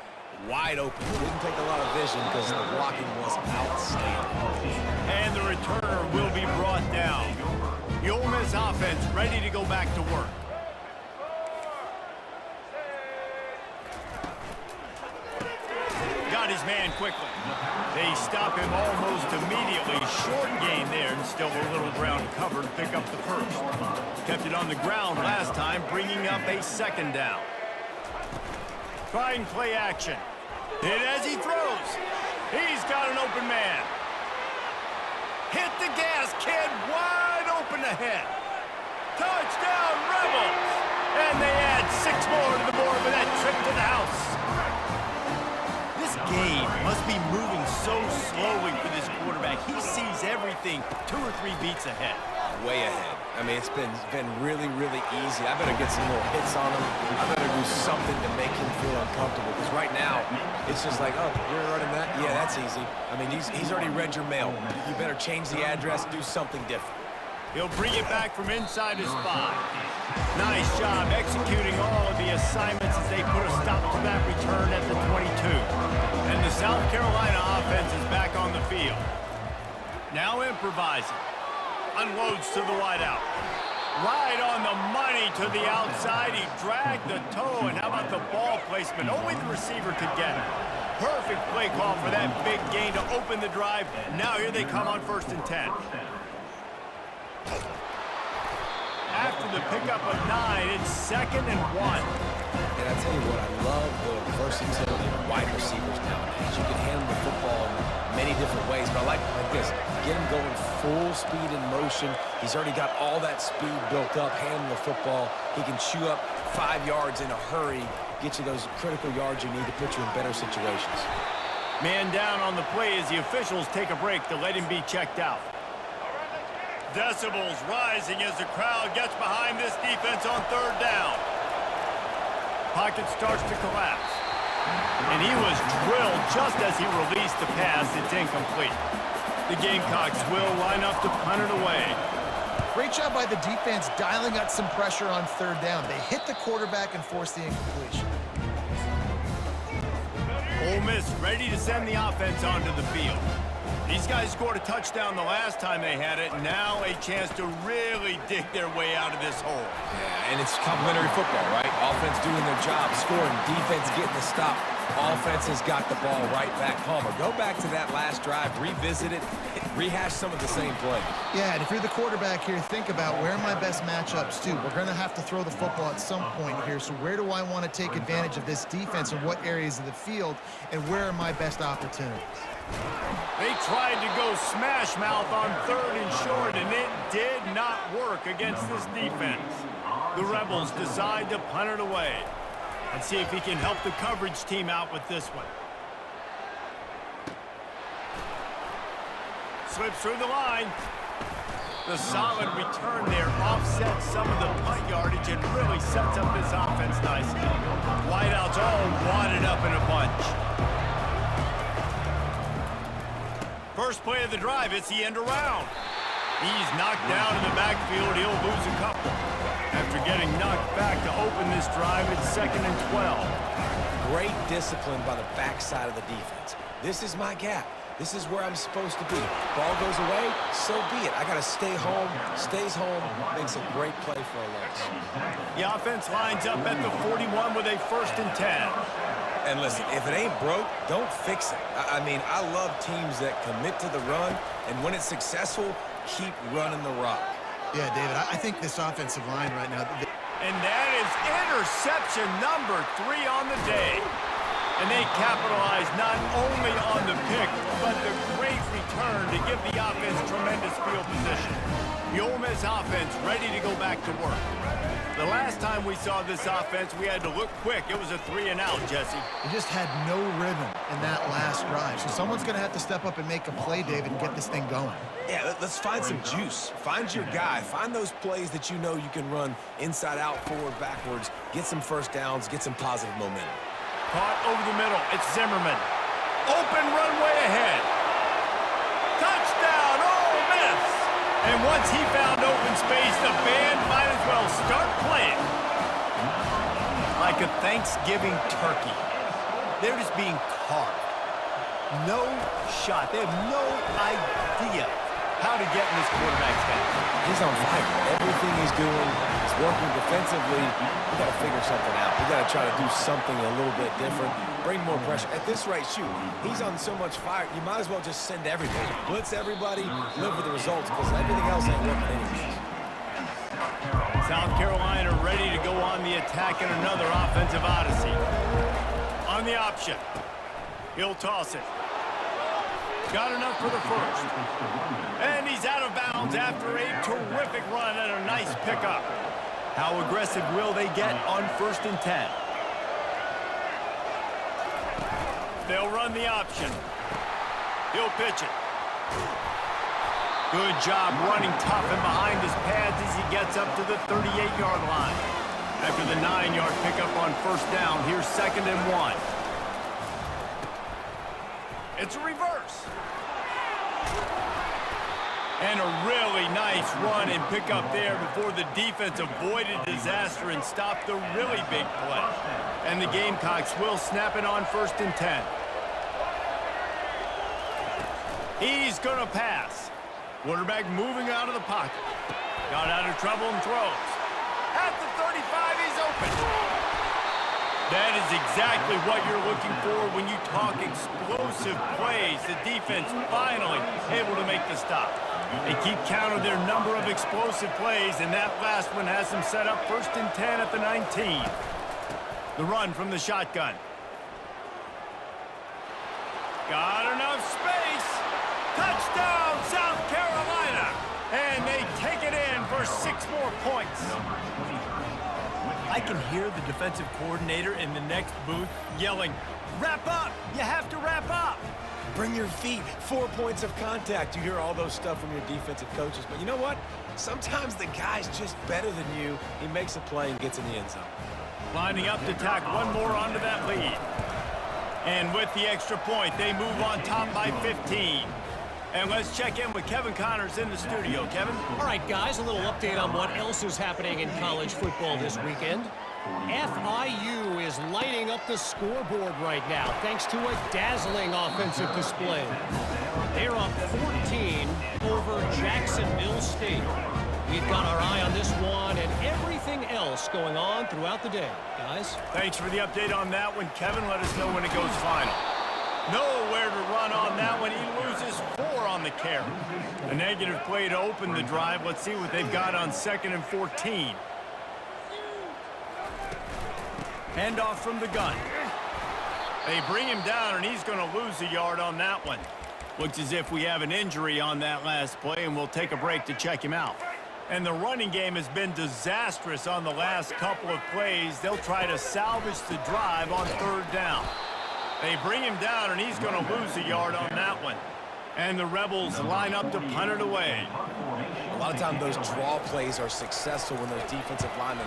wide open. It didn't take a lot of vision because the blocking was outstanding. And the returner will be brought down. The Ole Miss offense ready to go back to work. Got his man quickly. They stop him almost immediately. Short gain there and still a little ground covered. Pick up the first. Kept it on the ground last time, bringing up a second down. Trying play action. Hit as he throws. He's got an open man. Hit the gas, kid. Wide open ahead. Touchdown, Rebels. And they add 6 more to the board with that trip to the house. This game must be moving so slowly for this quarterback. He sees everything 2 or 3 beats ahead. Way ahead. I mean, it's been really, really easy. I better get some more hits on him. I better do something to make him feel uncomfortable. Because right now, it's just like, oh, you're running that? Yeah, that's easy. I mean, he's already read your mail. You better change the address, do something different. He'll bring it back from inside his 5. Nice job executing all of the assignments as they put a stop to that return at the 22. And the South Carolina offense is back on the field. Now improvising. Unloads to the wideout. Right on the money to the outside. He dragged the toe, and how about the ball placement? Only the receiver could get it. Perfect play call for that big gain to open the drive. Now here they come on 1st and 10. After the pickup of 9, it's 2nd and 1. And I tell you what, I love the versatility of wide receivers nowadays. You can handle the football in many different ways, but I like this. Get him going full speed in motion. He's already got all that speed built up, handling the football. He can chew up 5 yards in a hurry, get you those critical yards you need to put you in better situations. Man down on the play as the officials take a break to let him be checked out. Decibels rising as the crowd gets behind this defense on 3rd down. Pocket starts to collapse. And he was drilled just as he released the pass. It's incomplete. The Gamecocks will line up to punt it away. Great job by the defense dialing up some pressure on 3rd down. They hit the quarterback and forced the incompletion. Ole Miss ready to send the offense onto the field. These guys scored a touchdown the last time they had it. Now a chance to really dig their way out of this hole. Yeah, and it's complimentary football, right? Offense doing their job, scoring, defense getting the stop. Offense has got the ball right back. Palmer, go back to that last drive, revisit it, rehash some of the same plays. Yeah, and if you're the quarterback here, think about where are my best matchups too. We're going to have to throw the football at some point here, so where do I want to take advantage of this defense and what areas of the field, and where are my best opportunities? They tried to go smash mouth on 3rd and short, and it did not work against this defense. The Rebels decide to punt it away. Let's see if he can help the coverage team out with this one. Slips through the line. The solid return there offsets some of the punt yardage and really sets up this offense nicely. Wideouts all wadded up in a bunch. First play of the drive, it's the end around. He's knocked down in the backfield. He'll lose a couple. After getting knocked back to open this drive, it's 2nd and 12. Great discipline by the backside of the defense. This is my gap. This is where I'm supposed to be. Ball goes away, so be it. I got to stay home, stays home, makes a great play for a loss. The offense lines up at the 41 with a 1st and 10. And listen, if it ain't broke, don't fix it. I mean, I love teams that commit to the run, and when it's successful, keep running the rock. Yeah, David, I think this offensive line right now... And that is interception number 3 on the day. And they capitalized not only on the pick, but the great return to give the offense tremendous field position. The Ole Miss offense ready to go back to work. The last time we saw this offense, we had to look quick. It was a 3-and-out, Jesse. They just had no rhythm in that last drive. So someone's going to have to step up and make a play, David, and get this thing going. Yeah, let's find some juice. Find your guy. Find those plays that you know you can run inside out, forward, backwards. Get some first downs. Get some positive momentum. Caught over the middle. It's Zimmerman. Open runway ahead. Touchdown, Ole Miss! And once he found open space, the band might as well start playing. Like a Thanksgiving turkey. They're just being carved. No shot. They have no idea how to get in this quarterback's head. He's on fire. Everything he's doing is working defensively. We got to figure something out. We got to try to do something a little bit different. Bring more pressure. At this rate, shoot, he's on so much fire, you might as well just send everybody. Blitz everybody, live with the results, because everything else ain't working anyways. South Carolina ready to go on the attack in another offensive odyssey. On the option. He'll toss it. Got enough for the first. And he's out of bounds after a terrific run and a nice pickup. How aggressive will they get on 1st and 10? They'll run the option. He'll pitch it. Good job running tough and behind his pads as he gets up to the 38-yard line. After the 9-yard pickup on 1st down, here's 2nd and 1. It's a reverse. And a really nice run and pickup there before the defense avoided disaster and stopped the really big play. And the Gamecocks will snap it on 1st and 10. He's going to pass. Quarterback moving out of the pocket. Got out of trouble and throws. At the 35, he's open. That is exactly what you're looking for when you talk explosive plays. The defense finally able to make the stop. They keep count of their number of explosive plays, and that last one has them set up 1st and 10 at the 19. The run from the shotgun. Got enough space. Touchdown, South Carolina. And they take it in for 6 more points. I can hear the defensive coordinator in the next booth yelling, "Wrap up! You have to wrap up!" Bring your feet. 4 points of contact. You hear all those stuff from your defensive coaches. But you know what? Sometimes the guy's just better than you. He makes a play and gets in the end zone. Lining up to tack one more onto that lead. And with the extra point, they move on top by 15. And let's check in with Kevin Connors in the studio. Kevin? All right, guys, a little update on what else is happening in college football this weekend. FIU is lighting up the scoreboard right now thanks to a dazzling offensive display. They're up 14 over Jacksonville State. We've got our eye on this one and everything else going on throughout the day. Guys? Thanks for the update on that one, Kevin. Let us know when it goes final. Nowhere to run on that one. He loses 4 on the carry. A negative play to open the drive. Let's see what they've got on 2nd and 14. Handoff from the gun. They bring him down, and he's going to lose a yard on that one. Looks as if we have an injury on that last play, and we'll take a break to check him out. And the running game has been disastrous on the last couple of plays. They'll try to salvage the drive on 3rd down. They bring him down, and he's going to lose a yard on that one. And the Rebels line up to punt it away. A lot of times those draw plays are successful when those defensive linemen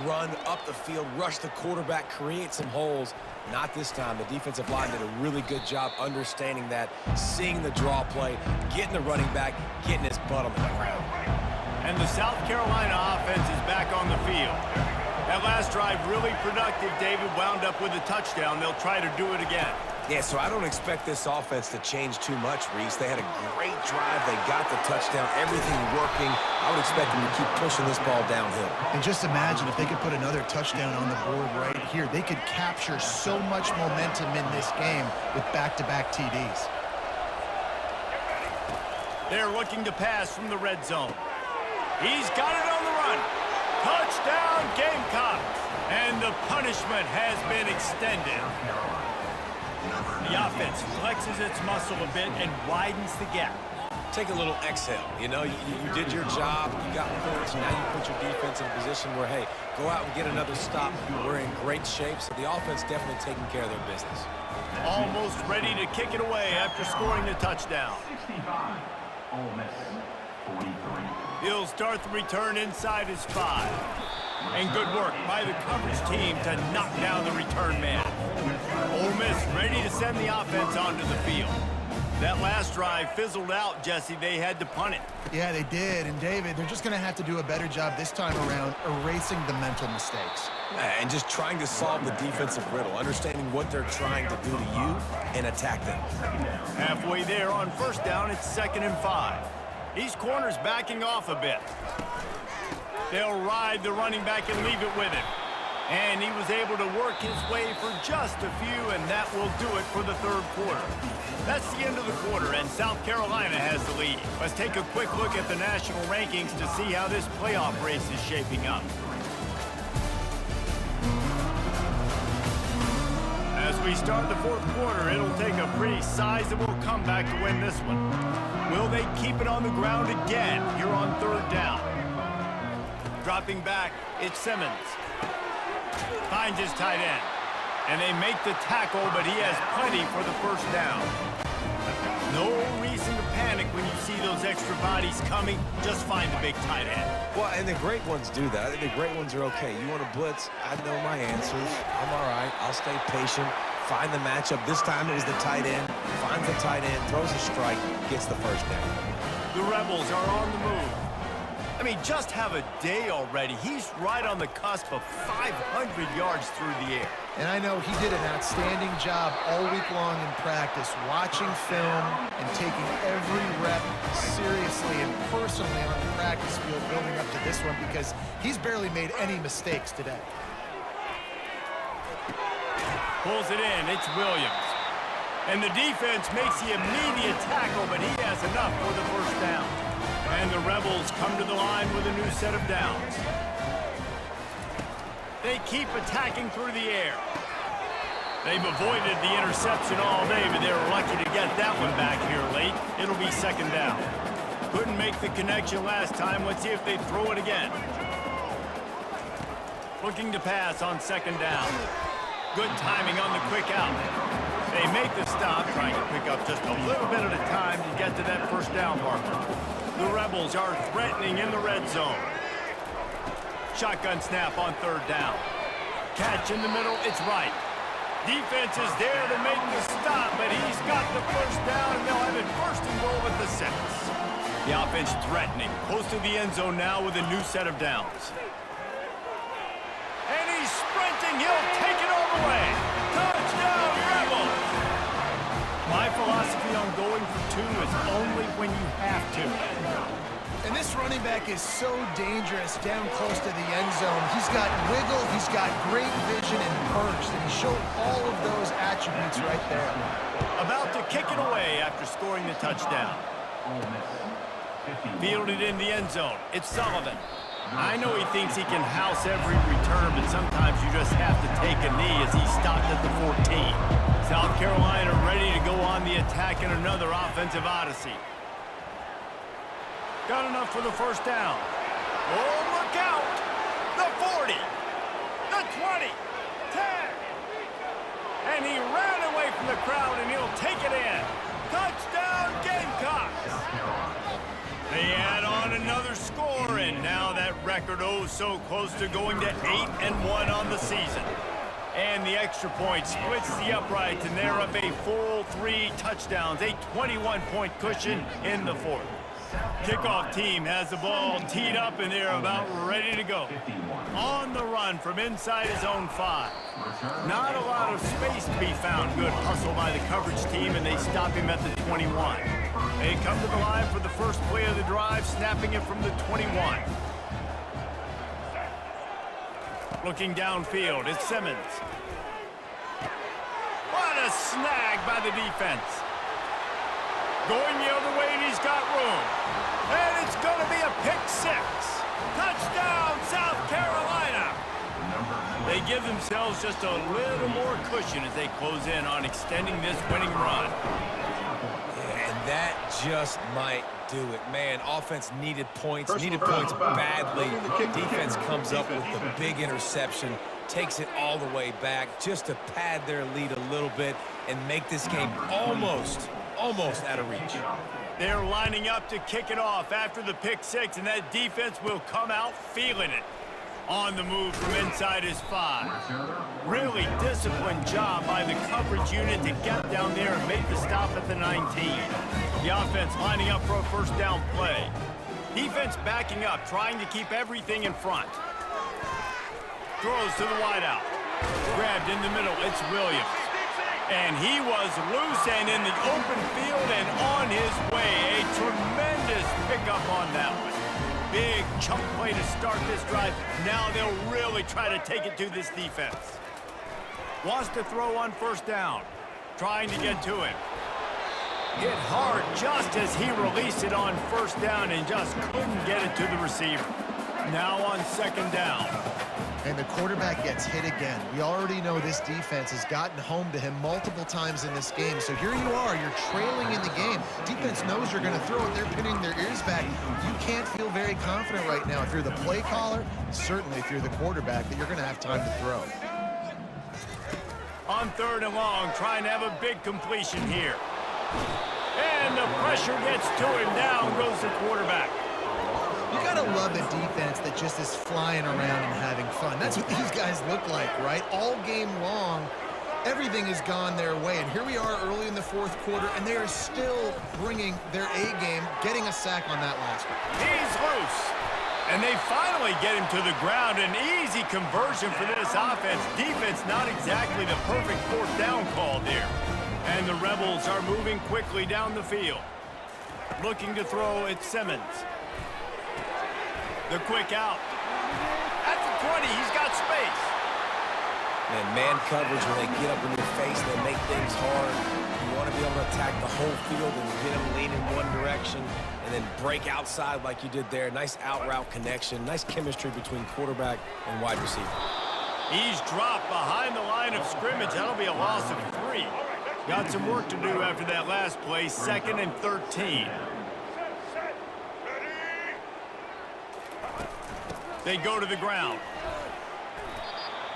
run up the field, rush the quarterback, create some holes. Not this time. The defensive line did a really good job understanding that, seeing the draw play, getting the running back, getting his butt on the ground. And the South Carolina offense is back on the field. That last drive really productive. David wound up with a touchdown. They'll try to do it again. Yeah, so I don't expect this offense to change too much, Reese. They had a great drive. They got the touchdown, everything working. I would expect them to keep pushing this ball downhill. And just imagine if they could put another touchdown on the board right here. They could capture so much momentum in this game with back-to-back TDs. They're looking to pass from the red zone. He's got it on the run. Touchdown, Gamecocks. And the punishment has been extended. The offense flexes its muscle a bit and widens the gap. Take a little exhale. You know, you did your job, you got points, now you put your defense in a position where, hey, go out and get another stop. We're in great shape, so the offense definitely taking care of their business. Almost ready to kick it away after scoring the touchdown. 65. Ole Miss 43. He'll start the return inside his 5. And good work by the coverage team to knock down the return man. Ole Miss ready to send the offense onto the field. That last drive fizzled out, Jesse. They had to punt it. Yeah, they did. And, David, they're just going to have to do a better job this time around erasing the mental mistakes. And just trying to solve the defensive riddle, understanding what they're trying to do to you and attack them. Halfway there on first down, it's 2nd and 5. These corners backing off a bit. They'll ride the running back and leave it with him. And he was able to work his way for just a few, and that will do it for the 3rd quarter. That's the end of the quarter, and South Carolina has the lead. Let's take a quick look at the national rankings to see how this playoff race is shaping up. As we start the 4th quarter, it'll take a pretty sizable comeback to win this one. Will they keep it on the ground again here on 3rd down? Dropping back, it's Simmons. Finds his tight end. And they make the tackle, but he has plenty for the 1st down. No reason to panic when you see those extra bodies coming. Just find the big tight end. Well, and the great ones do that. I think the great ones are okay. You want to blitz, I know my answers. I'm all right. I'll stay patient. Find the matchup. This time it was the tight end. Finds the tight end, throws a strike, gets the 1st down. The Rebels are on the move. I mean, just have a day already. He's right on the cusp of 500 yards through the air. And I know he did an outstanding job all week long in practice, watching film and taking every rep seriously and personally on the practice field building up to this one, because he's barely made any mistakes today. Pulls it in. It's Williams. And the defense makes the immediate tackle, but he has enough for the 1st down. And the Rebels come to the line with a new set of downs. They keep attacking through the air. They've avoided the interception all day, but they were lucky to get that one back here late. It'll be 2nd down. Couldn't make the connection last time. Let's see if they throw it again. Looking to pass on 2nd down. Good timing on the quick out. They make the stop, trying to pick up just a little bit at a time to get to that 1st down marker. The Rebels are threatening in the red zone. Shotgun snap on 3rd down. Catch in the middle, it's right. Defense is there to make the stop, but he's got the 1st down, and they'll have it 1st and goal at the 6. The offense threatening, close to the end zone now with a new set of downs. And he's sprinting, he'll take it all the way. Touchdown, Rebels! My philosophy on going for 2 is only when you have to. And this running back is so dangerous down close to the end zone. He's got wiggle, he's got great vision and burst, and he showed all of those attributes right there. About to kick it away after scoring the touchdown. Ole Miss 51. Fielded in the end zone. It's Sullivan. I know he thinks he can house every return, but sometimes you just have to take a knee as he stopped at the 14. South Carolina ready to go on the attack in another offensive odyssey. Got enough for the 1st down. Oh, look out! The 40, the 20, 10. And he ran away from the crowd, and he'll take it in. Touchdown, Gamecocks! They add on another score, and now that record so close to going to 8-1 on the season. And the extra point splits the uprights, and they're up a full 3 touchdowns, a 21-point cushion in the 4th. Kickoff team has the ball teed up, and they're about ready to go. On the run from inside his own 5. Not a lot of space to be found. Good hustle by the coverage team, and they stop him at the 21. They come to the line for the first play of the drive, snapping it from the 21. Looking downfield, it's Simmons. What a snag by the defense. Going the other way, and he's got room. And it's going to be a pick 6. Touchdown, South Carolina. They give themselves just a little more cushion cushion as they close in on extending this winning run. Yeah, and that just might do it. Man, offense needed points badly. Defense comes up with the big interception, takes it all the way back just to pad their lead a little bit and make this game almost out of reach. They're lining up to kick it off after the pick six, and that defense will come out feeling it. On the move from inside his 5. Really disciplined job by the coverage unit to get down there and make the stop at the 19. The offense lining up for a first down play. Defense backing up, trying to keep everything in front. Throws to the wideout. Grabbed in the middle, it's Williams. And he was loose and in the open field and on his way. A tremendous pickup on that one. Big chunk play to start this drive. Now they'll really try to take it to this defense. Wants to throw on first down. Trying to get to him. Hit hard just as he released it on first down and just couldn't get it to the receiver. Now on second down. And the quarterback gets hit again. We already know this defense has gotten home to him multiple times in this game. So here you are, you're trailing in the game. Defense knows you're going to throw it. They're pinning their ears back. You can't feel very confident right now if you're the play caller, certainly if you're the quarterback, that you're going to have time to throw. On third and long, trying to have a big completion here. And the pressure gets to him. Down goes the quarterback. You gotta love a defense that just is flying around and having fun. That's what these guys look like, right? All game long, everything has gone their way. And here we are early in the fourth quarter, and they are still bringing their A game, getting a sack on that last one. He's loose. And they finally get him to the ground. An easy conversion for this offense. Defense not exactly the perfect fourth down call there. And the Rebels are moving quickly down the field. Looking to throw at Simmons. The quick out. At the 20, he's got space. Man coverage, when they get up in your face, they make things hard. You want to be able to attack the whole field and get them lean in one direction and then break outside like you did there. Nice out route connection. Nice chemistry between quarterback and wide receiver. He's dropped behind the line of scrimmage. That'll be a loss of 3. Got some work to do after that last play. 2nd and 13. They go to the ground.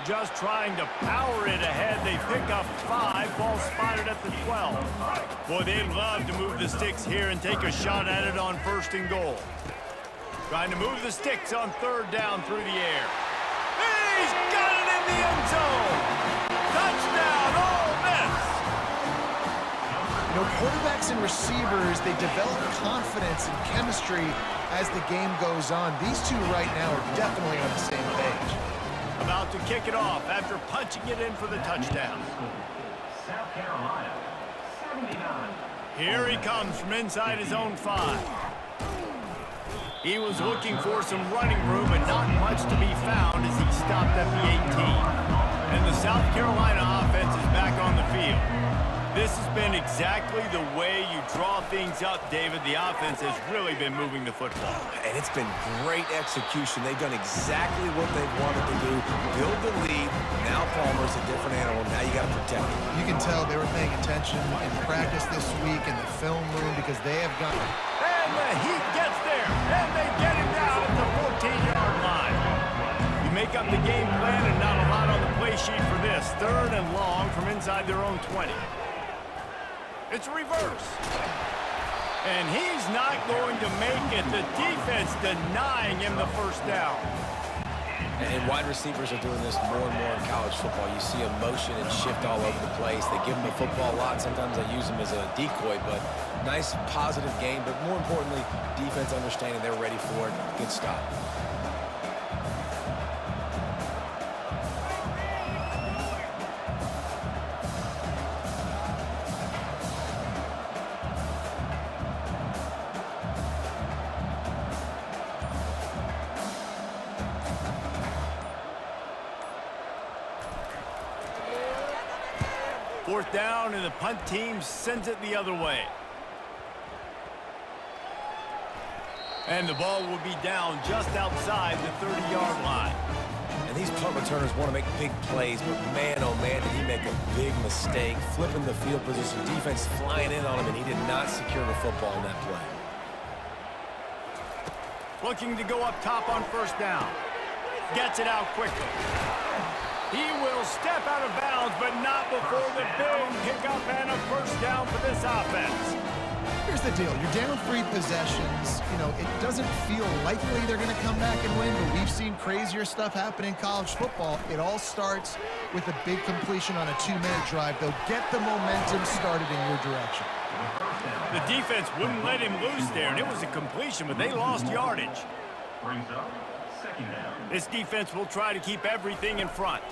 Just trying to power it ahead. They pick up 5. Ball spotted at the 12. Boy, they'd love to move the sticks here and take a shot at it on 1st and goal. Trying to move the sticks on 3rd down through the air. He's got it in the end zone. Touchdown, Ole Miss. You know, quarterbacks and receivers, they develop confidence and chemistry as the game goes on. These two right now are definitely on the same page. About to kick it off after punching it in for the touchdown. South Carolina, 79. Here he comes from inside his own 5. He was looking for some running room and not much to be found as he stopped at the 18. And the South Carolina offense is back on the field. This has been exactly the way you draw things up, David. The offense has really been moving the football. And it's been great execution. They've done exactly what they wanted to do. Build the lead. Now Palmer's a different animal. Now you got to protect him. You can tell they were paying attention in practice this week in the film room because they have got... And the heat gets there. And they get him down at the 14-yard line. You make up the game plan and not a lot on the play sheet for this. 3rd and long from inside their own 20. It's reverse. And he's not going to make it. The defense denying him the first down. And wide receivers are doing this more and more in college football. You see a motion and shift all over the place. They give them the football a lot. Sometimes they use them as a decoy, but nice, positive game. But more importantly, defense understanding they're ready for it. Good stop. Fourth down, and the punt team sends it the other way. And the ball will be down just outside the 30-yard line. And these punt returners want to make big plays, but man, oh man, did he make a big mistake, flipping the field position, defense flying in on him, and he did not secure the football in that play. Looking to go up top on first down. Gets it out quickly. He will step out of bounds, but not before the big pickup and a first down for this offense. Here's the deal. You're down 3 possessions. You know, it doesn't feel likely they're going to come back and win, but we've seen crazier stuff happen in college football. It all starts with a big completion on a 2-minute drive. They'll get the momentum started in your direction. The defense wouldn't let him loose there, and it was a completion, but they lost yardage. Brings up second down. This defense will try to keep everything in front.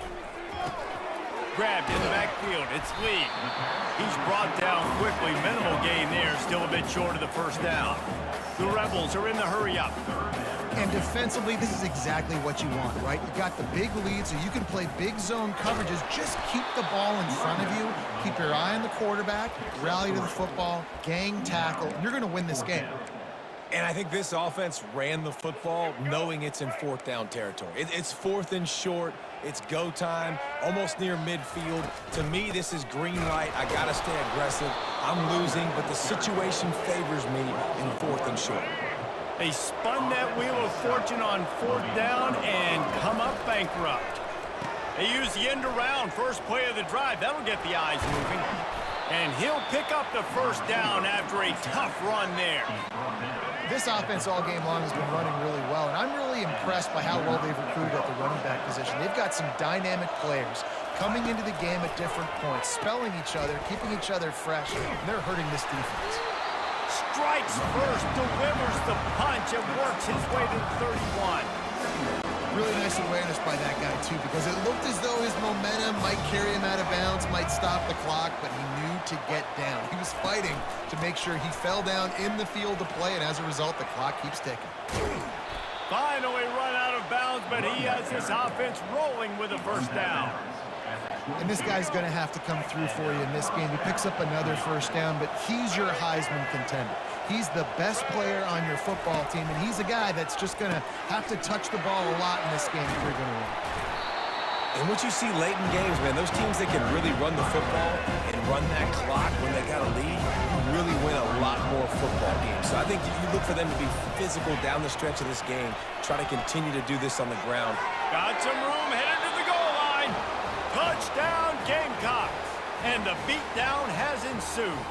Grabbed in the backfield. It's Lee. He's brought down quickly. Minimal gain there. Still a bit short of the first down. The Rebels are in the hurry-up. And defensively, this is exactly what you want, right? You got the big lead, so you can play big zone coverages. Just keep the ball in front of you. Keep your eye on the quarterback. Rally to the football. Gang tackle. And you're going to win this game. And I think this offense ran the football knowing it's in 4th down territory. It's 4th and short. It's go time, almost near midfield. To me, this is green light. I got to stay aggressive. I'm losing, but the situation favors me in 4th and short. They spun that wheel of fortune on 4th down and come up bankrupt. They use the end around first play of the drive. That'll get the eyes moving. And he'll pick up the first down after a tough run there. This offense all game long has been running really well, and I'm really impressed by how well they've recruited at the running back position. They've got some dynamic players coming into the game at different points, spelling each other, keeping each other fresh, and they're hurting this defense. Strikes first, delivers the punch, and works his way to the 31. Really nice awareness by that guy, too, because it looked as though his momentum might carry him out of bounds, might stop the clock, but he knew to get down. He was fighting to make sure he fell down in the field to play, and as a result, the clock keeps ticking. Finally run out of bounds, but he has this offense rolling with a first down. And this guy's going to have to come through for you in this game. He picks up another first down, but he's your Heisman contender. He's the best player on your football team, and he's a guy that's just going to have to touch the ball a lot in this game if you're going to win. And what you see late in games, man, those teams that can really run the football and run that clock when they got a lead, really win a lot more football games. So I think you look for them to be physical down the stretch of this game, try to continue to do this on the ground. Got some room, headed to the goal line. Touchdown, Gamecocks. And the beatdown has ensued.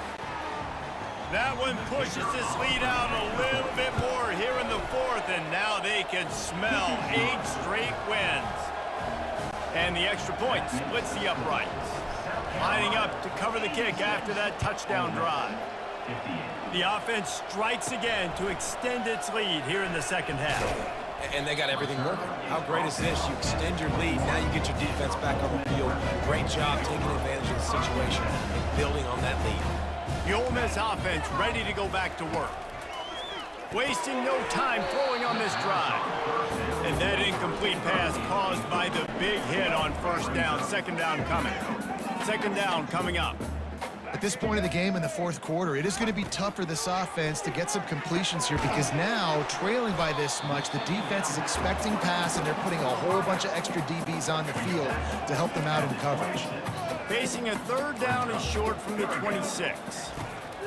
That one pushes this lead out a little bit more here in the 4th, and now they can smell 8 straight wins. And the extra point splits the uprights. Lining up to cover the kick after that touchdown drive. The offense strikes again to extend its lead here in the second half. And they got everything working. How great is this? You extend your lead. Now you get your defense back on the field. Great job taking advantage of the situation and building on that lead. The Ole Miss offense ready to go back to work. Wasting no time throwing on this drive. And that incomplete pass caused by the big hit on first down. Second down coming. Second down coming up. At this point of the game in the 4th quarter, it is going to be tough for this offense to get some completions here because now, trailing by this much, the defense is expecting pass, and they're putting a whole bunch of extra DBs on the field to help them out in coverage. Facing a 3rd down and short from the 26.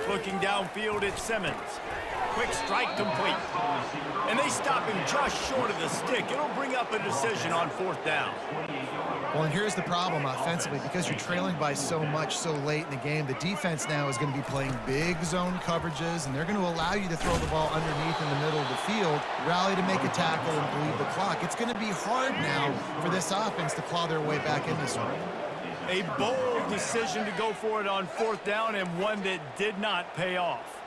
Looking downfield at Simmons. Quick strike complete. And they stop him just short of the stick. It'll bring up a decision on 4th down. Well, and here's the problem offensively. Because you're trailing by so much so late in the game, the defense now is going to be playing big zone coverages, and they're going to allow you to throw the ball underneath in the middle of the field, rally to make a tackle, and bleed the clock. It's going to be hard now for this offense to claw their way back in this one. A bold decision to go for it on 4th down, and one that did not pay off.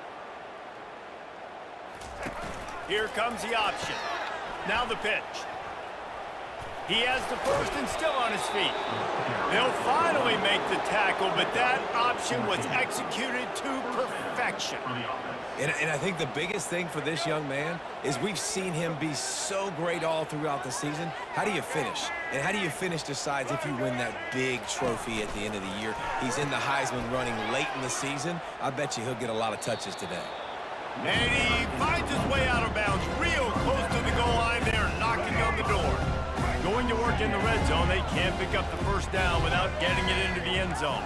Here comes the option. Now the pitch. He has the first and still on his feet. They'll finally make the tackle, but that option was executed to perfection. And I think the biggest thing for this young man is we've seen him be so great all throughout the season. How do you finish? And how do you finish decides if you win that big trophy at the end of the year. He's in the Heisman running late in the season. I bet you he'll get a lot of touches today. And he finds his way out of bounds real close to the goal line there, knocking on the door. Going going to work in the red zone. They can't pick up the first down without getting it into the end zone.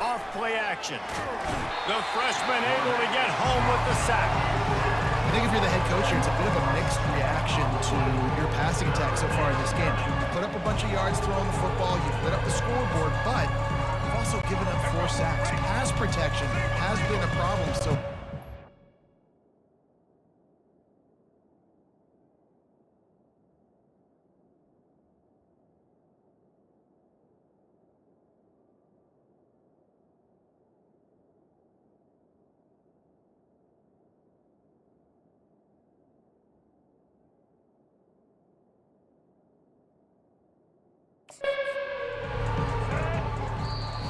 Off play action. The freshman able to get home with the sack. I think if you're the head coach here, it's a bit of a mixed reaction to your passing attack so far in this game. You put up a bunch of yards throwing the football, you've lit up the scoreboard, but you've also given up 4 sacks. Pass protection has been a problem, so...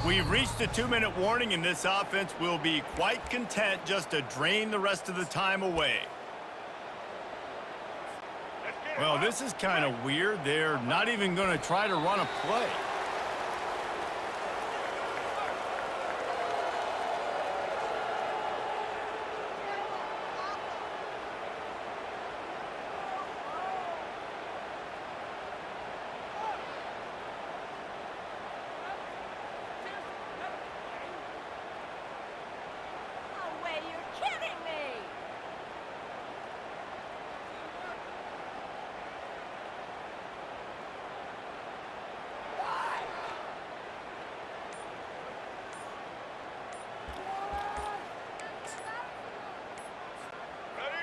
We've reached a 2-minute warning, and this offense will be quite content just to drain the rest of the time away. Well, this is kind of weird. They're not even going to try to run a play.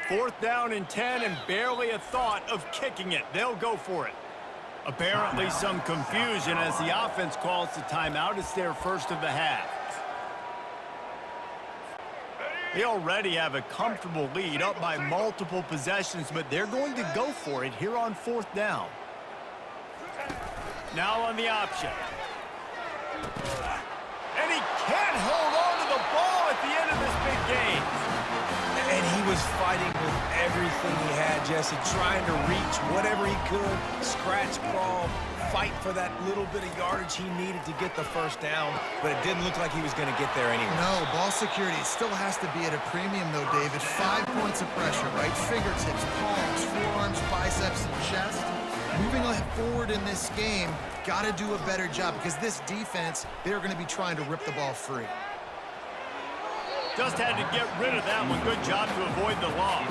Fourth down and 10, and barely a thought of kicking it. They'll go for it. Apparently some confusion as the offense calls the timeout. It's their first of the half. They already have a comfortable lead, up by multiple possessions, but they're going to go for it here on fourth down. Now on the option. And he can't hold on to the ball at the end of this big game. And he was fighting with everything he had, Jesse, trying to reach whatever he could, scratch, crawl, fight for that little bit of yardage he needed to get the first down, but it didn't look like he was going to get there anyway. No, ball security still has to be at a premium, though, David. 5 points of pressure, right? Fingertips, palms, forearms, biceps, and chest. Moving forward in this game, got to do a better job because this defense, they're going to be trying to rip the ball free. Just had to get rid of that one. Good job to avoid the loss.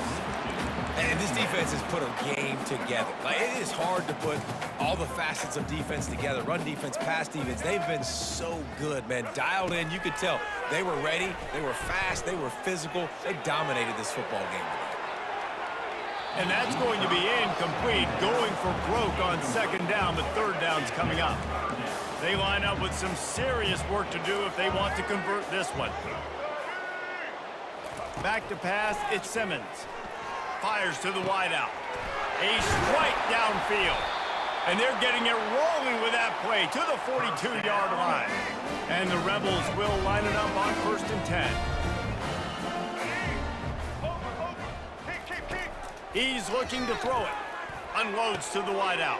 And this defense has put a game together. Like, it is hard to put all the facets of defense together. Run defense, pass defense. They've been so good, man. Dialed in. You could tell they were ready. They were fast. They were physical. They dominated this football game today. And that's going to be incomplete. Going for broke on second down, but third down's coming up. They line up with some serious work to do if they want to convert this one. Back to pass, it's Simmons. Fires to the wideout. A strike downfield. And they're getting it rolling with that play to the 42-yard line. And the Rebels will line it up on 1st and 10. He's looking to throw it. Unloads to the wideout.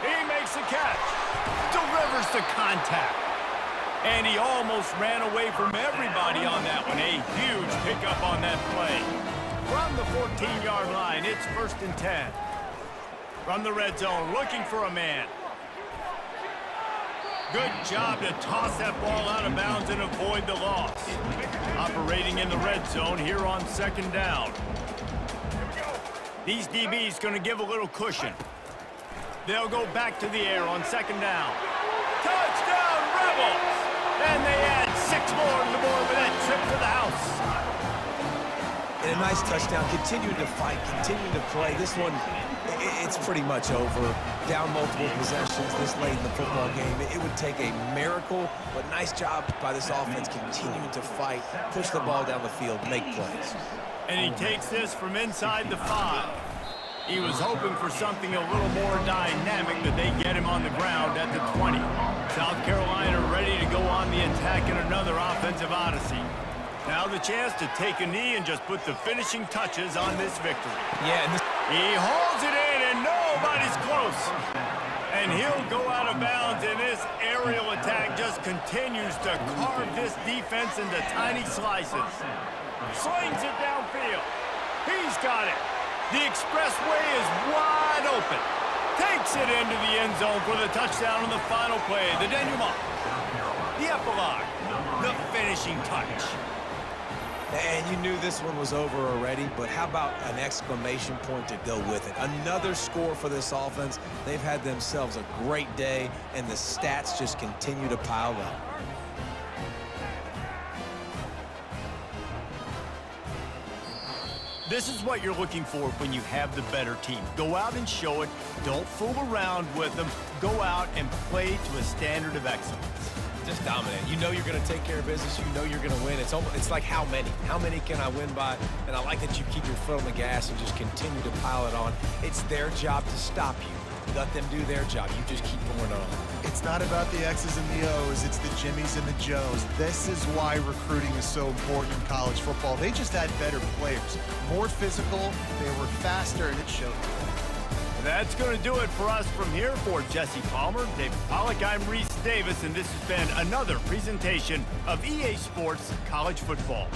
He makes a catch. Delivers the contact. And he almost ran away from everybody on that one. A huge pickup on that play. From the 14-yard line, it's 1st and 10. From the red zone, looking for a man. Good job to toss that ball out of bounds and avoid the loss. Operating in the red zone here on second down. These DBs going to give a little cushion. They'll go back to the air on second down. Touchdown, Rebels! And they add 6 more to the board with that trip to the house. And a nice touchdown. Continuing to fight, continuing to play. This one, it's pretty much over. Down multiple possessions this late in the football game. It would take a miracle, but nice job by this offense continuing to fight, push the ball down the field, make plays. And he takes this from inside the 5. He was hoping for something a little more dynamic, but they get him on the ground at the 20. South Carolina ready to go on the attack in another offensive odyssey. Now the chance to take a knee and just put the finishing touches on this victory. Yeah, he hauls it in, and nobody's close. And he'll go out of bounds, and this aerial attack just continues to carve this defense into tiny slices. Slings it downfield. He's got it. The expressway is wide open. Takes it into the end zone for the touchdown on the final play. The denouement. The epilogue. The finishing touch. And you knew this one was over already, but how about an exclamation point to go with it? Another score for this offense. They've had themselves a great day, and the stats just continue to pile up. This is what you're looking for when you have the better team. Go out and show it. Don't fool around with them. Go out and play to a standard of excellence. Just dominate. You know you're going to take care of business. You know you're going to win. It's like how many? How many can I win by? And I like that you keep your foot on the gas and just continue to pile it on. It's their job to stop you. Let them do their job. You just keep going on. It's not about the X's and the O's, it's the Jimmies and the Joes. This is why recruiting is so important in college football. They just had better players, more physical, they were faster, and it showed. That's going to do it for us from here. For Jesse Palmer, David Pollack, I'm Reese Davis, and this has been another presentation of EA Sports College Football.